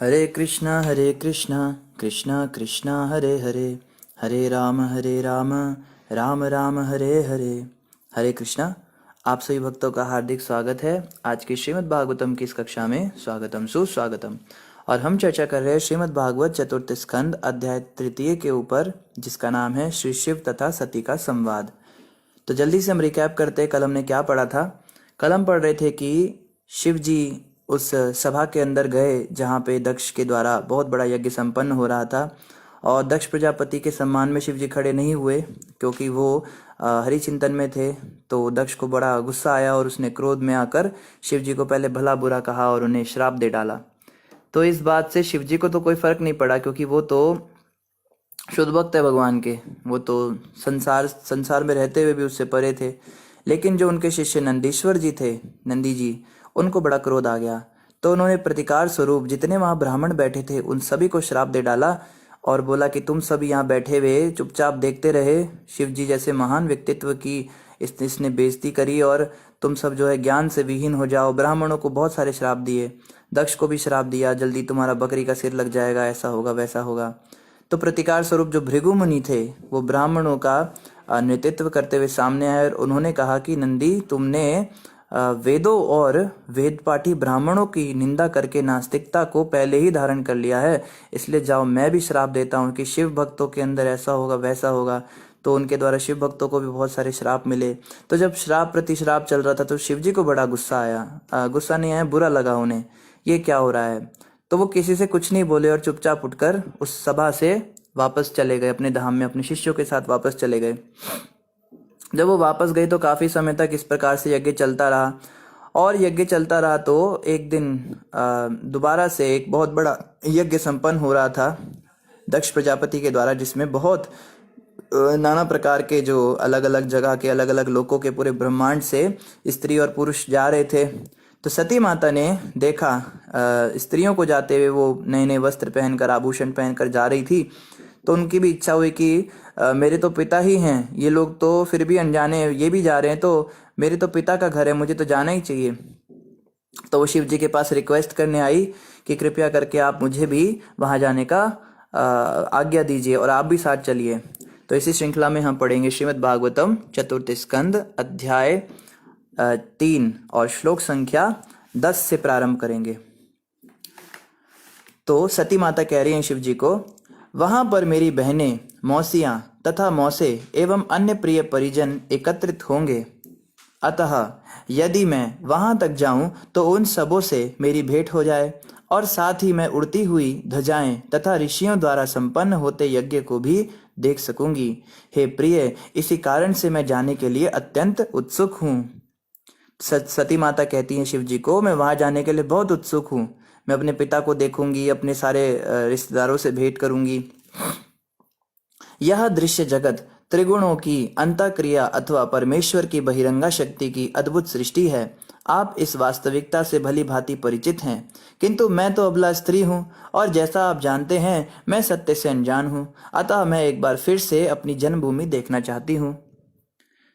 हरे कृष्णा कृष्णा कृष्णा हरे हरे, हरे राम राम राम हरे हरे। हरे कृष्णा। आप सभी भक्तों का हार्दिक स्वागत है आज की श्रीमद् भागवतम की इस कक्षा में। स्वागतम सुस्वागतम। और हम चर्चा कर रहे हैं श्रीमद् भागवत चतुर्थ स्कंद अध्याय तृतीय के ऊपर, जिसका नाम है श्री शिव तथा सती का संवाद। तो जल्दी से हम रिकैप करते हैं, कल हमने क्या पढ़ा था। कल हम पढ़ रहे थे कि शिव जी उस सभा के अंदर गए जहाँ पे दक्ष के द्वारा बहुत बड़ा यज्ञ संपन्न हो रहा था, और दक्ष प्रजापति के सम्मान में शिव जी खड़े नहीं हुए क्योंकि वो हरि चिंतन में थे। तो दक्ष को बड़ा गुस्सा आया और उसने क्रोध में आकर शिव जी को पहले भला बुरा कहा और उन्हें श्राप दे डाला। तो इस बात से शिव जी को तो कोई फर्क नहीं पड़ा क्योंकि वो तो शुद्ध भक्त है भगवान के, वो तो संसार में रहते हुए भी उससे परे थे। लेकिन जो उनके शिष्य नंदीश्वर जी थे, नंदी जी, उनको बड़ा क्रोध आ गया। तो उन्होंने प्रतिकार स्वरूप जितने वहां ब्राह्मण बैठे थे उन सभी को श्राप दे डाला और बोला कि तुम सब यहाँ बैठे हुए चुपचाप देखते रहे। शिव जी जैसे महान व्यक्तित्व की इसने बेइज्जती करी और तुम सब जो है ज्ञान से विहीन हो जाओ। ब्राह्मणों को बहुत सारे श्राप दिए, दक्ष को भी श्राप दिया, जल्दी तुम्हारा बकरी का सिर लग जाएगा, ऐसा होगा वैसा होगा। तो प्रतिकार स्वरूप जो भृगु मुनि थे वो ब्राह्मणों का नेतृत्व करते हुए सामने आए और उन्होंने कहा कि नंदी, तुमने वेदों और वेद पाठी ब्राह्मणों की निंदा करके नास्तिकता को पहले ही धारण कर लिया है, इसलिए जाओ मैं भी श्राप देता हूँ कि शिव भक्तों के अंदर ऐसा होगा वैसा होगा। तो उनके द्वारा शिव भक्तों को भी बहुत सारे श्राप मिले। तो जब श्राप प्रति श्राप चल रहा था तो शिव जी को बड़ा गुस्सा आया, गुस्सा नहीं आया, बुरा लगा उन्हें, ये क्या हो रहा है। तो वो किसी से कुछ नहीं बोले और चुपचाप उठकर उस सभा से वापस चले गए, अपने धाम में अपने शिष्यों के साथ वापस चले गए। जब वो वापस गए तो काफी समय तक इस प्रकार से यज्ञ चलता रहा और यज्ञ चलता रहा। तो एक दिन दोबारा से एक बहुत बड़ा यज्ञ संपन्न हो रहा था दक्ष प्रजापति के द्वारा, जिसमें बहुत नाना प्रकार के जो अलग अलग जगह के अलग अलग लोकों के पूरे ब्रह्मांड से स्त्री और पुरुष जा रहे थे। तो सती माता ने देखा स्त्रियों को जाते हुए, वो नए नए वस्त्र पहनकर आभूषण पहनकर जा रही थी। तो उनकी भी इच्छा हुई कि मेरे तो पिता ही हैं, ये लोग तो फिर भी अनजाने ये भी जा रहे हैं, तो मेरे तो पिता का घर है, मुझे तो जाना ही चाहिए। तो वो शिव जी के पास रिक्वेस्ट करने आई कि कृपया करके आप मुझे भी वहां जाने का आज्ञा दीजिए और आप भी साथ चलिए। तो इसी श्रृंखला में हम पढ़ेंगे श्रीमद् भागवतम चतुर्थ स्कंद अध्याय 3 और श्लोक संख्या 10 से प्रारंभ करेंगे। तो सती माता कह रही हैं शिव जी को, वहां पर मेरी बहनें, मौसियां तथा मौसे एवं अन्य प्रिय परिजन एकत्रित होंगे, अतः यदि मैं वहां तक जाऊं तो उन सबों से मेरी भेंट हो जाए और साथ ही मैं उड़ती हुई ध्वजाएं तथा ऋषियों द्वारा संपन्न होते यज्ञ को भी देख सकूंगी। हे प्रिय, इसी कारण से मैं जाने के लिए अत्यंत उत्सुक हूँ। सती माता कहती हैं शिव जी को, मैं वहां जाने के लिए बहुत उत्सुक हूँ, मैं अपने पिता को देखूंगी, अपने सारे रिश्तेदारों से भेंट करूंगी। यह दृश्य जगत त्रिगुणों की अंतःक्रिया अथवा परमेश्वर की बहिरंगा शक्ति की अद्भुत सृष्टि है। आप इस वास्तविकता से भली भांति परिचित हैं, किंतु मैं तो अबला स्त्री हूँ और जैसा आप जानते हैं मैं सत्य से अनजान हूँ, अतः मैं एक बार फिर से अपनी जन्मभूमि देखना चाहती हूँ।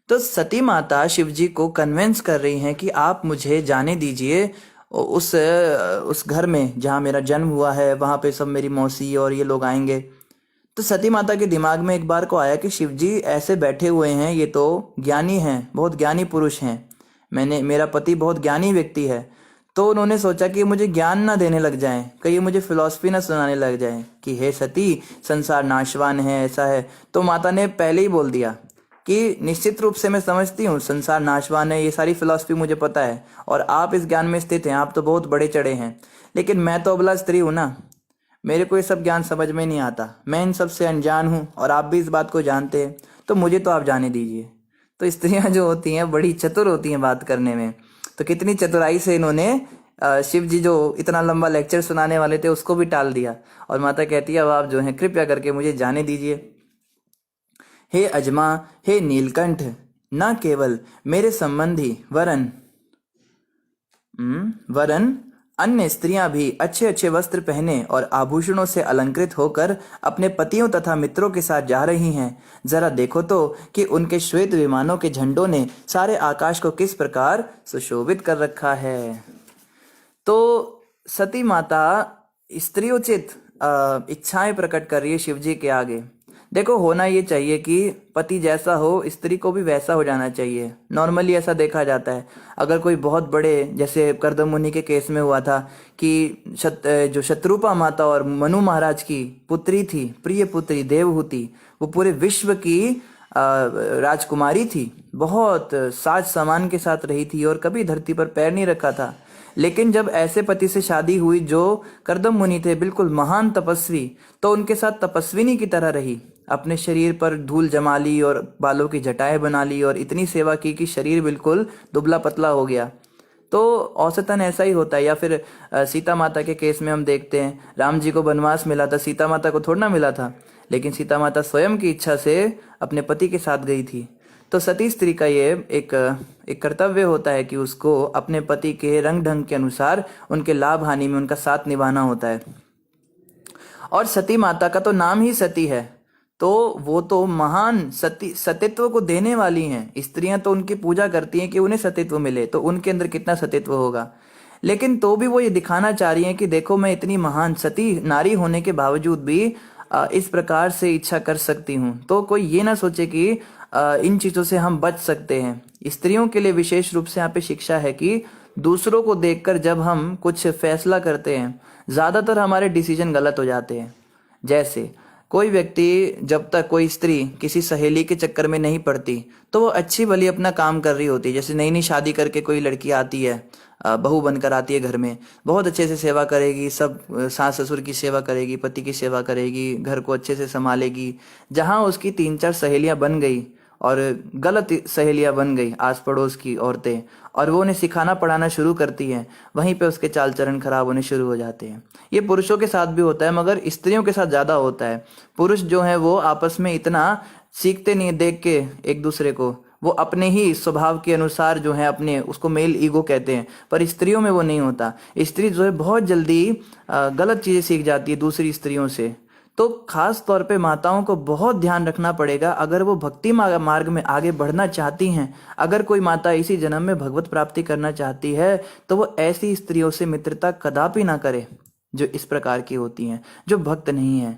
तो सती माता शिव जी को कन्विंस कर रही हैं कि आप मुझे जाने दीजिए उस घर में जहाँ मेरा जन्म हुआ है, वहाँ पे सब मेरी मौसी और ये लोग आएंगे। तो सती माता के दिमाग में एक बार को आया कि शिव जी ऐसे बैठे हुए हैं, ये तो ज्ञानी हैं, बहुत ज्ञानी पुरुष हैं, मेरा पति बहुत ज्ञानी व्यक्ति है। तो उन्होंने सोचा कि मुझे ज्ञान ना देने लग जाएं, कहीं मुझे फिलॉसफी ना सुनाने लग जाएं कि हे सती, संसार नाशवान है, ऐसा है। तो माता ने पहले ही बोल दिया कि निश्चित रूप से मैं समझती हूँ संसार नाशवान है, ये सारी फिलॉसफी मुझे पता है और आप इस ज्ञान में स्थित हैं, आप तो बहुत बड़े चढ़े हैं, लेकिन मैं तो अबला स्त्री हूँ ना, मेरे को ये सब ज्ञान समझ में नहीं आता, मैं इन सब से अनजान हूँ और आप भी इस बात को जानते हैं, तो मुझे तो आप जाने दीजिए। तो स्त्रियां जो होती हैं बड़ी चतुर होती हैं बात करने में। तो कितनी चतुराई से इन्होंने शिव जी जो इतना लंबा लेक्चर सुनाने वाले थे उसको भी टाल दिया। और माता कहती है, अब आप जो है कृपया करके मुझे जाने दीजिए। हे अजमा, हे नीलकंठ, न केवल मेरे संबंधी वरन अन्य स्त्रियां भी अच्छे अच्छे वस्त्र पहने और आभूषणों से अलंकृत होकर अपने पतियों तथा मित्रों के साथ जा रही हैं। जरा देखो तो कि उनके श्वेत विमानों के झंडों ने सारे आकाश को किस प्रकार सुशोभित कर रखा है। तो सती माता स्त्रियोचित इच्छाएं प्रकट कर रही है शिव जी के आगे। देखो, होना ये चाहिए कि पति जैसा हो स्त्री को भी वैसा हो जाना चाहिए। नॉर्मली ऐसा देखा जाता है। अगर कोई बहुत बड़े, जैसे कर्दम मुनि के केस में हुआ था कि जो शत्रुपा माता और मनु महाराज की पुत्री थी, प्रिय पुत्री देवहूति, वो पूरे विश्व की राजकुमारी थी, बहुत साज सामान के साथ रही थी और कभी धरती पर पैर नहीं रखा था। लेकिन जब ऐसे पति से शादी हुई जो कर्दम मुनि थे, बिल्कुल महान तपस्वी, तो उनके साथ तपस्विनी की तरह रही, अपने शरीर पर धूल जमा ली और बालों की जटाएं बना ली और इतनी सेवा की कि शरीर बिल्कुल दुबला पतला हो गया। तो औसतन ऐसा ही होता है। या फिर सीता माता के केस में हम देखते हैं, राम जी को वनवास मिला था, सीता माता को थोड़ा ना मिला था, लेकिन सीता माता स्वयं की इच्छा से अपने पति के साथ गई थी। तो सती स्त्री का ये एक कर्तव्य होता है कि उसको अपने पति के रंग ढंग के अनुसार उनके लाभ हानि में उनका साथ निभाना होता है। और सती माता का तो नाम ही सती है, तो वो तो महान सतीत्व को देने वाली हैं। स्त्रियां तो उनकी पूजा करती हैं कि उन्हें सतीत्व मिले, तो उनके अंदर कितना सतीत्व होगा। लेकिन तो भी वो ये दिखाना चाह रही हैं कि देखो, मैं इतनी महान सती नारी होने के बावजूद भी इस प्रकार से इच्छा कर सकती हूँ। तो कोई ये ना सोचे कि इन चीजों से हम बच सकते हैं। स्त्रियों के लिए विशेष रूप से यहाँ पे शिक्षा है कि दूसरों को देखकर जब हम कुछ फैसला करते हैं, ज्यादातर हमारे डिसीजन गलत हो जाते हैं। जैसे कोई व्यक्ति, जब तक कोई स्त्री किसी सहेली के चक्कर में नहीं पड़ती, तो वो अच्छी भली अपना काम कर रही होती है। जैसे नई नई शादी करके कोई लड़की आती है, बहू बनकर आती है घर में, बहुत अच्छे से सेवा करेगी, सब सास ससुर की सेवा करेगी, पति की सेवा करेगी, घर को अच्छे से संभालेगी। जहां उसकी 3-4 सहेलियां बन गई और गलत सहेलियां बन गई, आस पड़ोस की औरतें, और वो उन्हें सिखाना पढ़ाना शुरू करती हैं, वहीं पे उसके चाल चरण खराब होने शुरू हो जाते हैं। ये पुरुषों के साथ भी होता है, मगर स्त्रियों के साथ ज्यादा होता है। पुरुष जो है वो आपस में इतना सीखते नहीं देख के एक दूसरे को, वो अपने ही स्वभाव के अनुसार जो है अपने, उसको मेल ईगो कहते हैं, पर स्त्रियों में वो नहीं होता। स्त्री जो है बहुत जल्दी गलत चीजें सीख जाती है दूसरी स्त्रियों से। तो खास तौर पे माताओं को बहुत ध्यान रखना पड़ेगा अगर वो भक्ति मार्ग में आगे बढ़ना चाहती हैं। अगर कोई माता इसी जन्म में भगवत प्राप्ति करना चाहती है, तो वो ऐसी स्त्रियों से मित्रता कदापि ना करे जो इस प्रकार की होती हैं, जो भक्त नहीं है।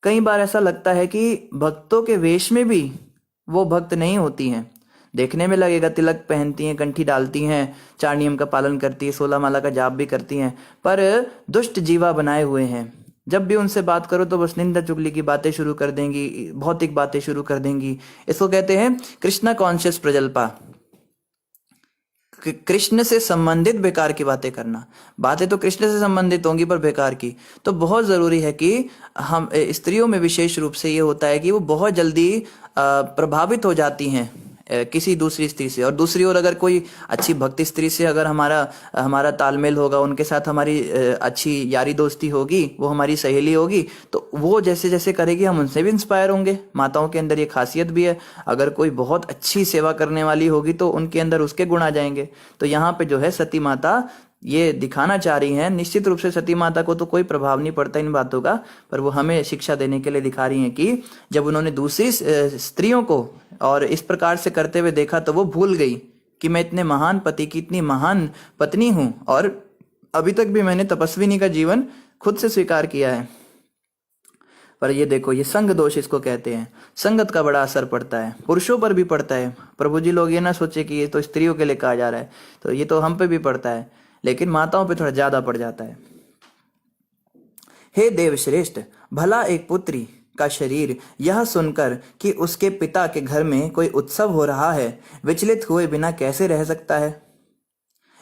कई बार ऐसा लगता है कि भक्तों के वेश में भी वो भक्त नहीं होती हैं। देखने में लगेगा तिलक पहनती हैं, कंठी डालती हैं, 4 नियम का पालन करती है, 16 माला का जाप भी करती हैं, पर दुष्ट जीवा बनाए हुए हैं। जब भी उनसे बात करो तो बस निंदा चुगली की बातें शुरू कर देंगी, भौतिक बातें शुरू कर देंगी। इसको कहते हैं कृष्णा कॉन्शियस प्रजल्पा। कृष्ण से संबंधित बेकार की बातें करना। बातें तो कृष्ण से संबंधित होंगी पर बेकार की। तो बहुत जरूरी है कि हम स्त्रियों में विशेष रूप से ये होता है कि वो बहुत जल्दी प्रभावित हो जाती हैं किसी दूसरी स्त्री से। और दूसरी ओर अगर कोई अच्छी भक्ति स्त्री से अगर हमारा तालमेल होगा, उनके साथ हमारी अच्छी यारी दोस्ती होगी, वो हमारी सहेली होगी, तो वो जैसे जैसे करेगी हम उनसे भी इंस्पायर होंगे। माताओं के अंदर ये खासियत भी है। अगर कोई बहुत अच्छी सेवा करने वाली होगी तो उनके अंदर उसके गुण आ जाएंगे। तो यहाँ पे जो है सती माता ये दिखाना चाह रही हैं। निश्चित रूप से सती माता को तो कोई प्रभाव नहीं पड़ता इन बातों का, पर वो हमें शिक्षा देने के लिए दिखा रही हैं कि जब उन्होंने दूसरी स्त्रियों को और इस प्रकार से करते हुए देखा तो वो भूल गई कि मैं इतने महान पति की इतनी महान पत्नी हूं और अभी तक भी मैंने तपस्विनी का जीवन खुद से स्वीकार किया है। पर ये देखो, ये संग दोष इसको कहते हैं। संगत का बड़ा असर पड़ता है, पुरुषों पर भी पड़ता है। प्रभु जी लोग ये ना सोचे कि ये तो स्त्रियों के लिए कहा जा रहा है, तो ये तो हम पे भी पड़ता है, लेकिन माताओं पे थोड़ा ज्यादा पड़ जाता है। हे देवश्रेष्ठ, भला एक पुत्री का शरीर यह सुनकर कि उसके पिता के घर में कोई उत्सव हो रहा है, विचलित हुए बिना कैसे रह सकता है?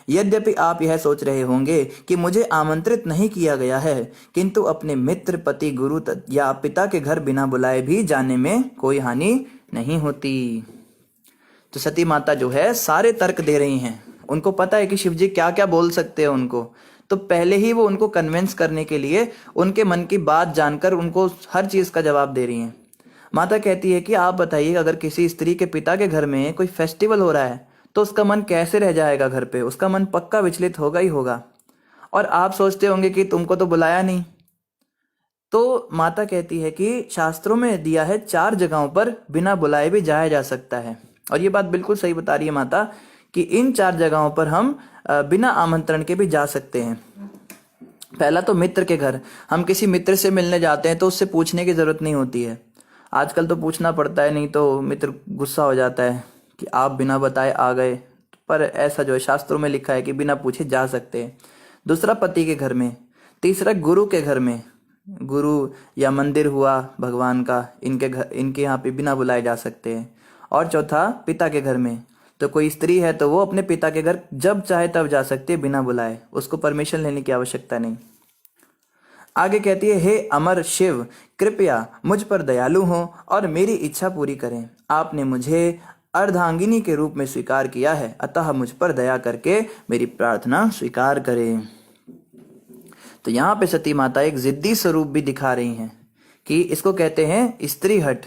यद्यपि आप यह सोच रहे होंगे कि मुझे आमंत्रित नहीं किया गया है, किंतु अपने मित्र, पति, गुरु या पिता के घर बिना बुलाए भी जाने में कोई हानि नहीं होती। तो सती माता जो है सारे तर्क दे रही हैं। उनको पता है कि शिव जी क्या क्या बोल सकते हैं उनको, तो पहले ही वो उनको कन्विंस करने के लिए उनके मन की बात जानकर उनको हर चीज का जवाब दे रही हैं। माता कहती है कि आप बताइए, अगर किसी स्त्री के पिता के घर में कोई फेस्टिवल हो रहा है तो उसका मन कैसे रह जाएगा घर पे? उसका मन पक्का विचलित होगा ही होगा। और आप सोचते होंगे कि तुमको तो बुलाया नहीं। तो माता कहती है कि शास्त्रों में दिया है 4 जगहों पर बिना बुलाए भी जाया जा सकता है। और ये बात बिल्कुल सही बता रही है माता कि इन 4 जगहों पर हम बिना आमंत्रण के भी जा सकते हैं। पहला तो मित्र के घर, हम किसी मित्र से मिलने जाते हैं तो उससे पूछने की जरूरत नहीं होती है। आजकल तो पूछना पड़ता है, नहीं तो मित्र गुस्सा हो जाता है कि आप बिना बताए आ गए। पर ऐसा जो है शास्त्रों में लिखा है कि बिना पूछे जा सकते हैं। दूसरा पति के घर में। तीसरा गुरु के घर में, गुरु या मंदिर हुआ भगवान का, इनके घर, इनके यहाँ पे बिना बुलाए जा सकते हैं। और चौथा पिता के घर में, तो कोई स्त्री है तो वो अपने पिता के घर जब चाहे तब जा सकती है बिना बुलाए, उसको परमिशन लेने की आवश्यकता नहीं। आगे कहती है, हे अमर शिव, कृपया मुझ पर दयालु हो और मेरी इच्छा पूरी करें। आपने मुझे अर्धांगिनी के रूप में स्वीकार किया है, अतः मुझ पर दया करके मेरी प्रार्थना स्वीकार करें। तो यहाँ पे सती माता एक जिद्दी स्वरूप भी दिखा रही हैं कि इसको कहते हैं स्त्री हट।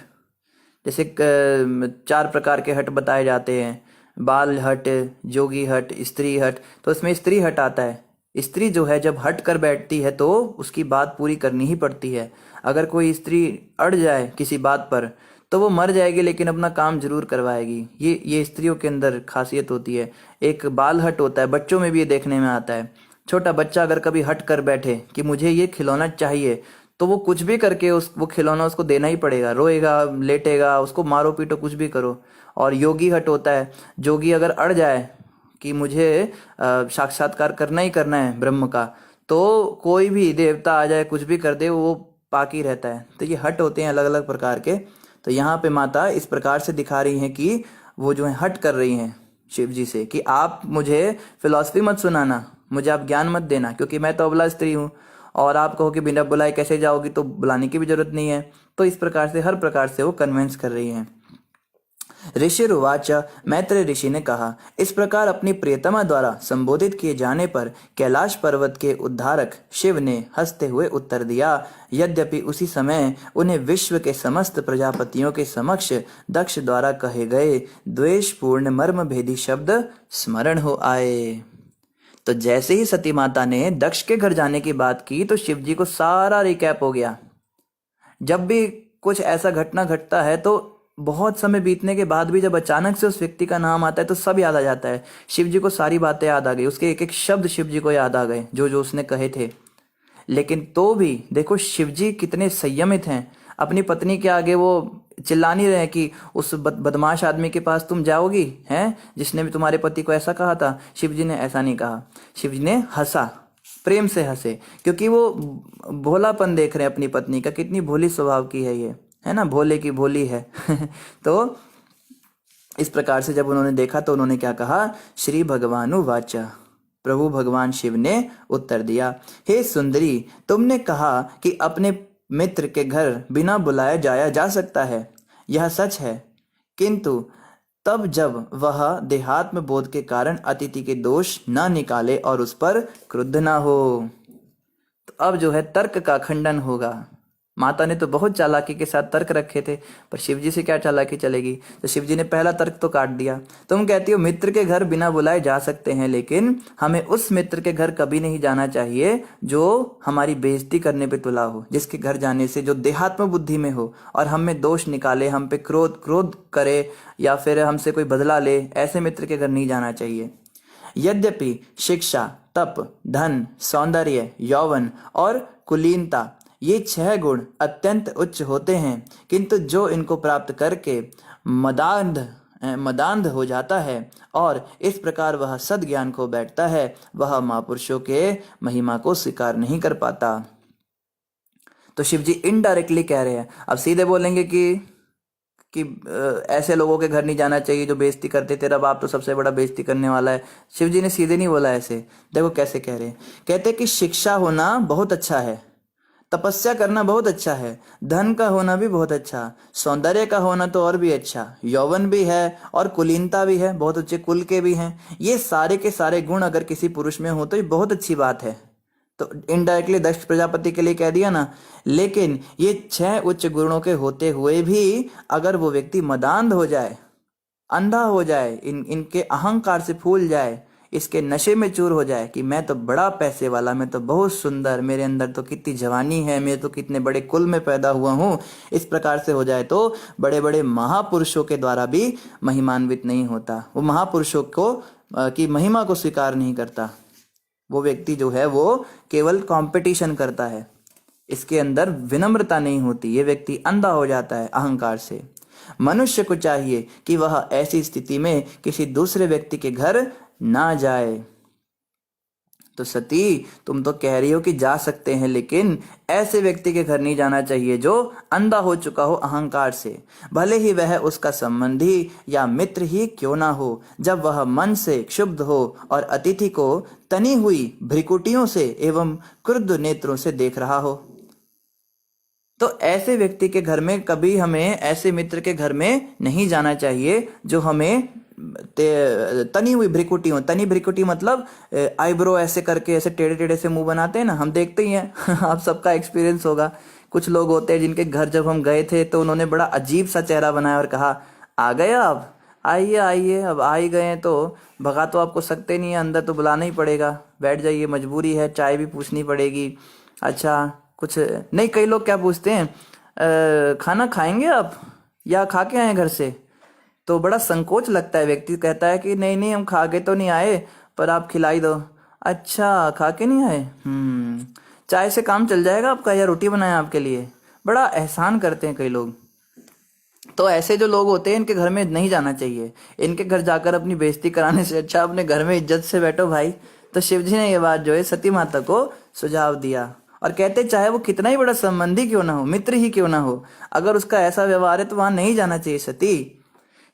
जैसे 4 प्रकार के हट बताए जाते हैं, बाल हट, जोगी हट, स्त्री हट। तो इसमें स्त्री हट आता है। स्त्री जो है जब हट कर बैठती है तो उसकी बात पूरी करनी ही पड़ती है। अगर कोई स्त्री अड़ जाए किसी बात पर तो वो मर जाएगी लेकिन अपना काम जरूर करवाएगी। ये स्त्रियों के अंदर खासियत होती है। एक बाल हट होता है, बच्चों में भी ये देखने में आता है। छोटा बच्चा अगर कभी हट कर बैठे कि मुझे ये खिलौना चाहिए, तो वो कुछ भी करके वो खिलौना उसको देना ही पड़ेगा। रोएगा, लेटेगा, उसको मारो पीटो, कुछ भी करो। और योगी हट होता है, जोगी अगर अड़ जाए कि मुझे साक्षात्कार करना ही करना है ब्रह्म का, तो कोई भी देवता आ जाए, कुछ भी कर दे, वो बाकी रहता है। तो ये हट होते हैं अलग अलग प्रकार के। तो यहाँ पे माता इस प्रकार से दिखा रही हैं कि वो जो है हट कर रही हैं शिव जी से कि आप मुझे फिलॉसफी मत सुनाना, मुझे आप ज्ञान मत देना, क्योंकि मैं तो अबला स्त्री हूँ। और आप कहो कि बिना बुलाए कैसे जाओगी, तो बुलाने की भी जरूरत नहीं है। तो इस प्रकार से हर प्रकार से वो कन्विंस कर रही हैं। ऋषिरुवाच, मैत्रेय ऋषि ने कहा, इस प्रकार अपनी प्रियतमा द्वारा संबोधित किए जाने पर कैलाश पर्वत के उद्धारक शिव ने हंसते हुए उत्तर दिया। यद्यपि उसी समय उन्हें विश्व के समस्त प्रजापतियों के समक्ष दक्ष द्वारा कहे गए द्वेषपूर्ण मर्म भेदी शब्द स्मरण हो आए। तो जैसे ही सती माता ने दक्ष के घर जाने की बात की तो शिव जी को सारा रिकैप हो गया। जब भी कुछ ऐसा घटना घटता है तो बहुत समय बीतने के बाद भी जब अचानक से उस व्यक्ति का नाम आता है तो सब याद आ जाता है। शिव जी को सारी बातें याद आ गई, उसके एक एक शब्द शिव जी को याद आ गए जो जो उसने कहे थे। लेकिन तो भी देखो शिव जी कितने संयमित हैं। अपनी पत्नी के आगे वो चिल्ला नहीं रहे कि उस बदमाश आदमी के पास तुम जाओगी हैं, जिसने भी तुम्हारे पति को ऐसा कहा था। शिव जी ने ऐसा नहीं कहा। शिव जी ने हंसा, प्रेम से हंसे, क्योंकि वो भोलापन देख रहे हैं अपनी पत्नी का, कितनी भोली स्वभाव की है ये, है ना, भोले की भोली है। तो इस प्रकार से जब उन्होंने देखा तो उन्होंने क्या कहा, श्री भगवानु वाचा, प्रभु भगवान शिव ने उत्तर दिया, हे सुंदरी, तुमने कहा कि अपने मित्र के घर बिना बुलाए जाया जा सकता है, यह सच है, किंतु तब जब वह देहात्म बोध के कारण अतिथि के दोष न निकाले और उस पर क्रुद्ध ना हो। तो अब जो है तर्क का खंडन होगा। माता ने तो बहुत चालाकी के साथ तर्क रखे थे, पर शिवजी से क्या चालाकी चलेगी। तो शिवजी ने पहला तर्क तो काट दिया। तुम कहती हो मित्र के घर बिना बुलाए जा सकते हैं, लेकिन हमें उस मित्र के घर कभी नहीं जाना चाहिए जो हमारी बेइज्जती करने पे तुला हो, जिसके घर जाने से जो देहात्म बुद्धि में हो और हम में दोष निकाले, हम पे क्रोध करे या फिर हमसे कोई बदला ले, ऐसे मित्र के घर नहीं जाना चाहिए। यद्यपि शिक्षा, तप, धन, सौंदर्य, यौवन और कुलीनता, ये 6 गुण अत्यंत उच्च होते हैं, किंतु जो इनको प्राप्त करके मदांध हो जाता है और इस प्रकार वह सद्ज्ञान को बैठता है, वह महापुरुषों के महिमा को स्वीकार नहीं कर पाता। तो शिव जी इनडायरेक्टली कह रहे हैं। अब सीधे बोलेंगे कि ऐसे लोगों के घर नहीं जाना चाहिए जो बेइज्जती करते, तेरा बाप तो सबसे बड़ा बेइज्जती करने वाला है। शिव जी ने सीधे नहीं बोला ऐसे। देखो कैसे कह रहे हैं। कहते कि शिक्षा होना बहुत अच्छा है, तपस्या करना बहुत अच्छा है, धन का होना भी बहुत अच्छा, सौंदर्य का होना तो और भी अच्छा, यौवन भी है और कुलीनता भी है, बहुत अच्छे कुल के भी हैं। ये सारे के सारे गुण अगर किसी पुरुष में हो तो ये बहुत अच्छी बात है। तो इनडायरेक्टली दक्ष प्रजापति के लिए कह दिया ना। लेकिन ये 6 उच्च गुणों के होते हुए भी अगर वो व्यक्ति मदांध हो जाए, अंधा हो जाए, इनके अहंकार से फूल जाए, इसके नशे में चूर हो जाए कि मैं तो बड़ा पैसे वाला, मैं तो बहुत सुंदर, मेरे अंदर तो कितनी जवानी है, मैं तो कितने बड़े कुल में पैदा हुआ हूँ, इस प्रकार से हो जाए तो बड़े बड़े महापुरुषों के द्वारा भी महिमान्वित नहीं होता। वो महापुरुषों को की महिमा को स्वीकार नहीं करता, वो व्यक्ति जो है वो केवल कंपटीशन करता है, इसके अंदर विनम्रता नहीं होती, ये व्यक्ति अंधा हो जाता है अहंकार से। मनुष्य को चाहिए कि वह ऐसी स्थिति में किसी दूसरे व्यक्ति के घर ना जाए। तो सती, तुम तो कह रही हो कि जा सकते हैं, लेकिन ऐसे व्यक्ति के घर नहीं जाना चाहिए जो अंधा हो चुका हो अहंकार से, भले ही वह उसका संबंधी या मित्र ही क्यों ना हो। जब वह मन से क्षुब्ध हो और अतिथि को तनी हुई भ्रिकुटियों से एवं क्रुद्ध नेत्रों से देख रहा हो, तो ऐसे व्यक्ति के घर में कभी हमें, ऐसे मित्र के घर में नहीं जाना चाहिए जो हमें तनी हुई भ्रिकुटी हो। तनी भ्रिकुटी मतलब आईब्रो ऐसे करके, ऐसे टेढ़े टेढ़े से मुंह बनाते हैं ना, हम देखते ही हैं आप सबका एक्सपीरियंस होगा। कुछ लोग होते हैं जिनके घर जब हम गए थे तो उन्होंने बड़ा अजीब सा चेहरा बनाया और कहा, आ गए आप, आइए आइए। अब आ ही गए हैं तो भगा तो आपको सकते नहीं है, अंदर तो बुलाना ही पड़ेगा, बैठ जाइए, मजबूरी है, चाय भी पूछनी पड़ेगी। अच्छा कुछ नहीं, कई लोग क्या पूछते हैं, खाना खाएंगे आप या खा के आए घर से? तो बड़ा संकोच लगता है, व्यक्ति कहता है कि नहीं नहीं, हम खा के तो नहीं आए, पर आप खिलाई दो। अच्छा खा के नहीं आए, चाय से काम चल जाएगा आपका, या रोटी बनाए आपके लिए? बड़ा एहसान करते हैं कई लोग। तो ऐसे जो लोग होते हैं इनके घर में नहीं जाना चाहिए, इनके घर जाकर अपनी बेइज्जती कराने से अच्छा अपने घर में इज्जत से बैठो भाई। तो शिव जी ने ये बात जो है सती माता को सुझाव दिया और कहते चाहे वो कितना ही बड़ा संबंधी क्यों ना हो, मित्र ही क्यों ना हो, अगर उसका ऐसा व्यवहार है तो वहां नहीं जाना चाहिए सती।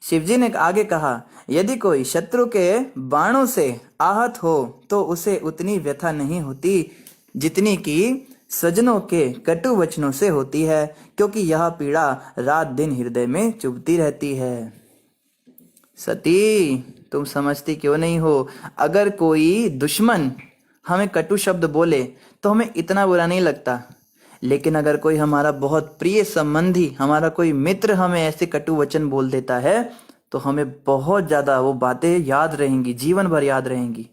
शिवजी ने आगे कहा, यदि कोई शत्रु के बाणों से आहत हो तो उसे उतनी व्यथा नहीं होती जितनी कि स्वजनों के कटु वचनों से होती है, क्योंकि यह पीड़ा रात दिन हृदय में चुभती रहती है। सती, तुम समझती क्यों नहीं हो? अगर कोई दुश्मन हमें कटु शब्द बोले तो हमें इतना बुरा नहीं लगता, लेकिन अगर कोई हमारा बहुत प्रिय संबंधी, हमारा कोई मित्र हमें ऐसे कटु वचन बोल देता है तो हमें बहुत ज्यादा वो बातें याद रहेंगी, जीवन भर याद रहेंगी।